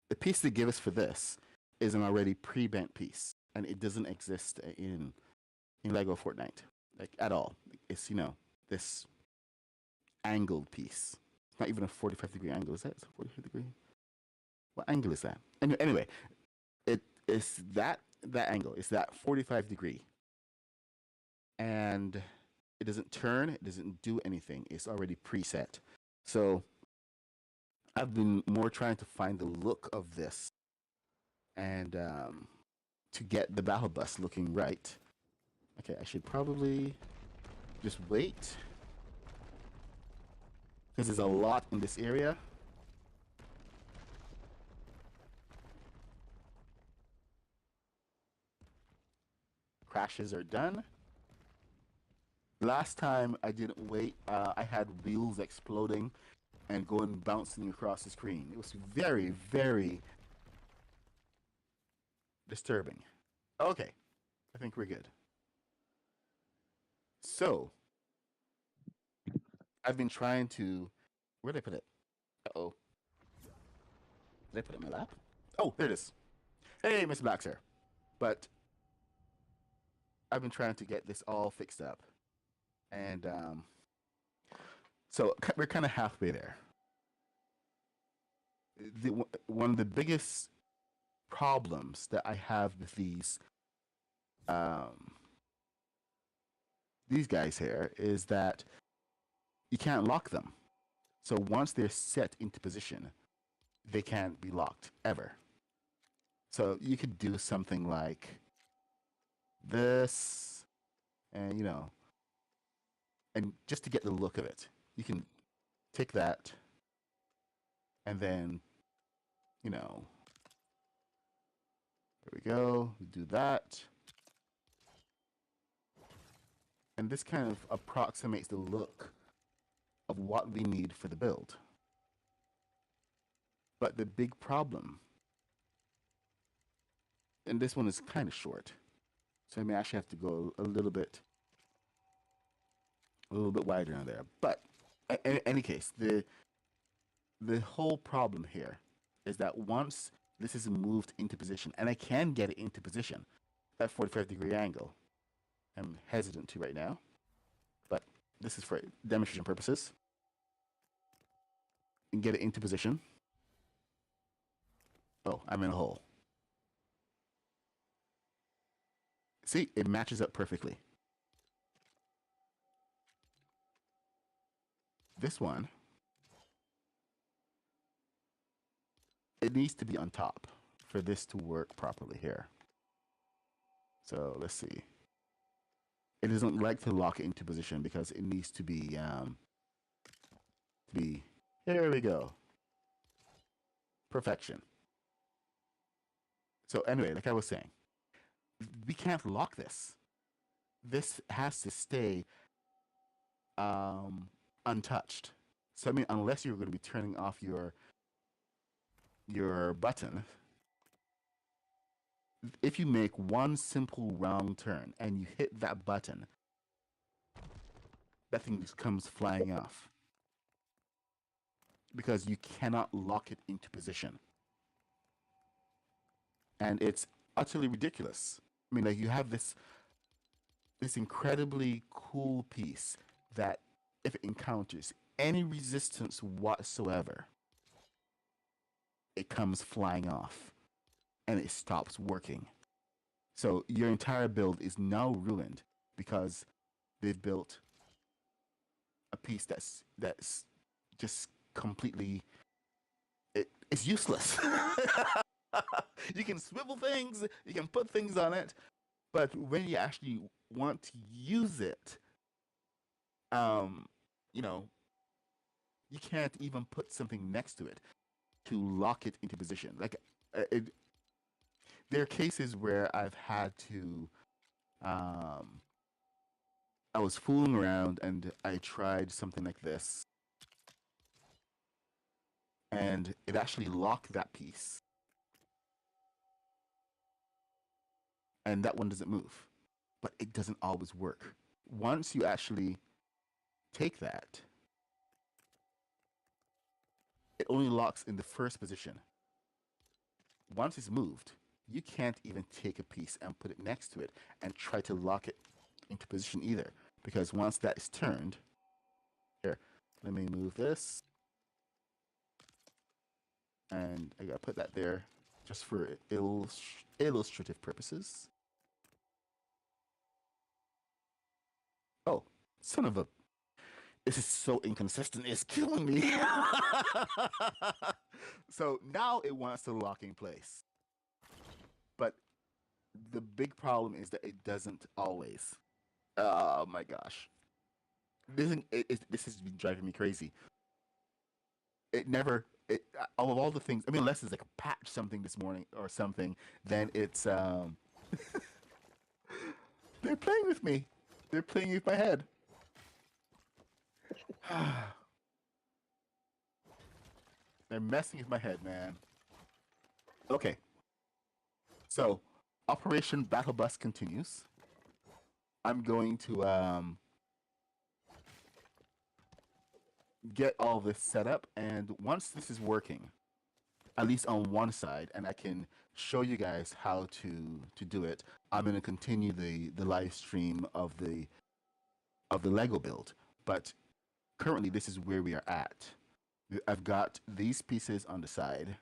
The piece they give us for this is an already pre-bent piece, and it doesn't exist in LEGO Fortnite, like, at all. It's, this angled piece. It's not even a 45-degree angle, is that? It's a 45-degree? What angle is that? Anyway, it is that angle. It's that 45-degree. And it doesn't turn, it doesn't do anything. It's already preset. So I've been more trying to find the look of this and to get the battle bus looking right. Okay, I should probably just wait, because there's a lot in this area. Crashes are done. Last time I didn't wait, I had wheels exploding and going bouncing across the screen. It was very, very disturbing. Okay, I think we're good. So, I've been trying to. Where did I put it? Uh-oh. Did I put it in my lap? Oh, there it is. Hey, Miss Blackser. But I've been trying to get this all fixed up. And so we're kind of halfway there. One of the biggest problems that I have with these guys here is that you can't lock them. So once they're set into position, they can't be locked ever. So you could do something like this, and and just to get the look of it, you can take that, and then there we go. Do that, and this kind of approximates the look of what we need for the build. But the big problem, and this one is kind of short, so I may actually have to go a little bit wider on there. But in any case, the whole problem here is that once this is moved into position, and I can get it into position at 45-degree angle. I'm hesitant to right now, but this is for demonstration purposes. And get it into position. Oh, I'm in a hole. See, it matches up perfectly. This one, it needs to be on top for this to work properly here. So let's see. It doesn't like to lock it into position because it needs to be here we go. Perfection. So anyway, like I was saying, we can't lock this. This has to stay untouched. So I mean, unless you're going to be turning off your button, if you make one simple round turn and you hit that button, that thing just comes flying off because you cannot lock it into position. And it's utterly ridiculous. I mean, like, you have this incredibly cool piece that if it encounters any resistance whatsoever, it comes flying off and it stops working. So your entire build is now ruined because they've built a piece that's just completely it's useless. You can swivel things, you can put things on it, but when you actually want to use it, you can't even put something next to it to lock it into position. Like, there are cases where I've had to, I was fooling around and I tried something like this, and it actually locked that piece, and that one doesn't move, but it doesn't always work. Once you actually take that, it only locks in the first position. Once it's moved, you can't even take a piece and put it next to it and try to lock it into position either. Because once that is turned, here, let me move this. And I gotta put that there just for illustrative purposes. Oh, son of a... This is so inconsistent, it's killing me. So now it wants to lock in place. But the big problem is that it doesn't always. Oh my gosh. This has been driving me crazy. It never of all the things. I mean, unless it's like a patch something this morning or something, then it's they're playing with me. They're playing with my head. They're messing with my head, man. Okay, so Operation Battle Bus continues. I'm going to get all this set up, and once this is working, at least on one side, and I can show you guys how to do it, I'm going to continue the live stream of the Lego build. But currently, this is where we are at. I've got these pieces on the side,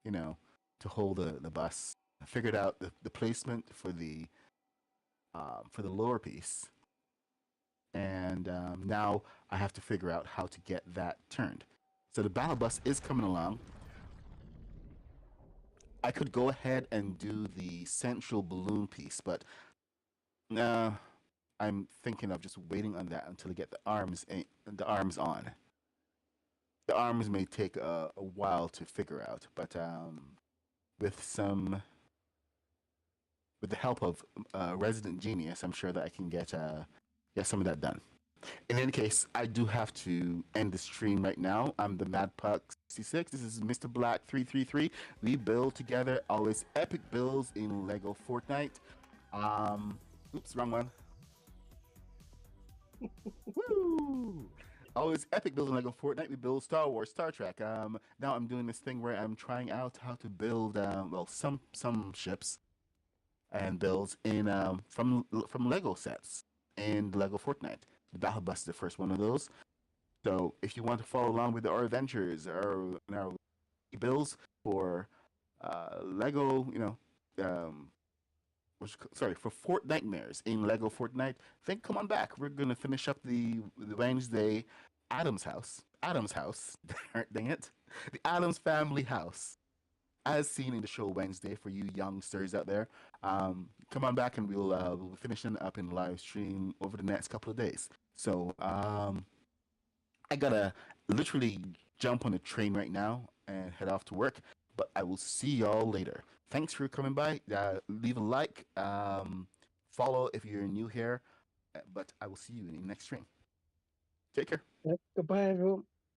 you know, to hold the bus. I figured out the placement for the lower piece, and now I have to figure out how to get that turned. So the battle bus is coming along. I could go ahead and do the central balloon piece, but uh, I'm thinking of just waiting on that until I get the arms on. The arms may take a while to figure out, but with some with the help of Resident Genius, I'm sure that I can get some of that done. In any case, I do have to end the stream right now. I'm the Mad Puck 66. This is Mr. Black 333. We build together always epic builds in Lego Fortnite. Oops, wrong one. Woo! Always epic builds in Lego Fortnite. We build Star Wars, Star Trek. Now I'm doing this thing where I'm trying out how to build well some ships and builds in from Lego sets in Lego Fortnite. The Battle Bus is the first one of those. So if you want to follow along with our adventures or our builds for Lego, sorry, for Fort Nightmares in Lego Fortnite, then come on back. We're gonna finish up the Wednesday Adams house. Adams house. Dang it. The Adams family house. As seen in the show Wednesday for you youngsters out there. Come on back and we'll be finishing up in live stream over the next couple of days. So I gotta literally jump on a train right now and head off to work. But I will see y'all later. Thanks for coming by. Leave a like, follow if you're new here. But I will see you in the next stream. Take care. Yep. Goodbye, everyone.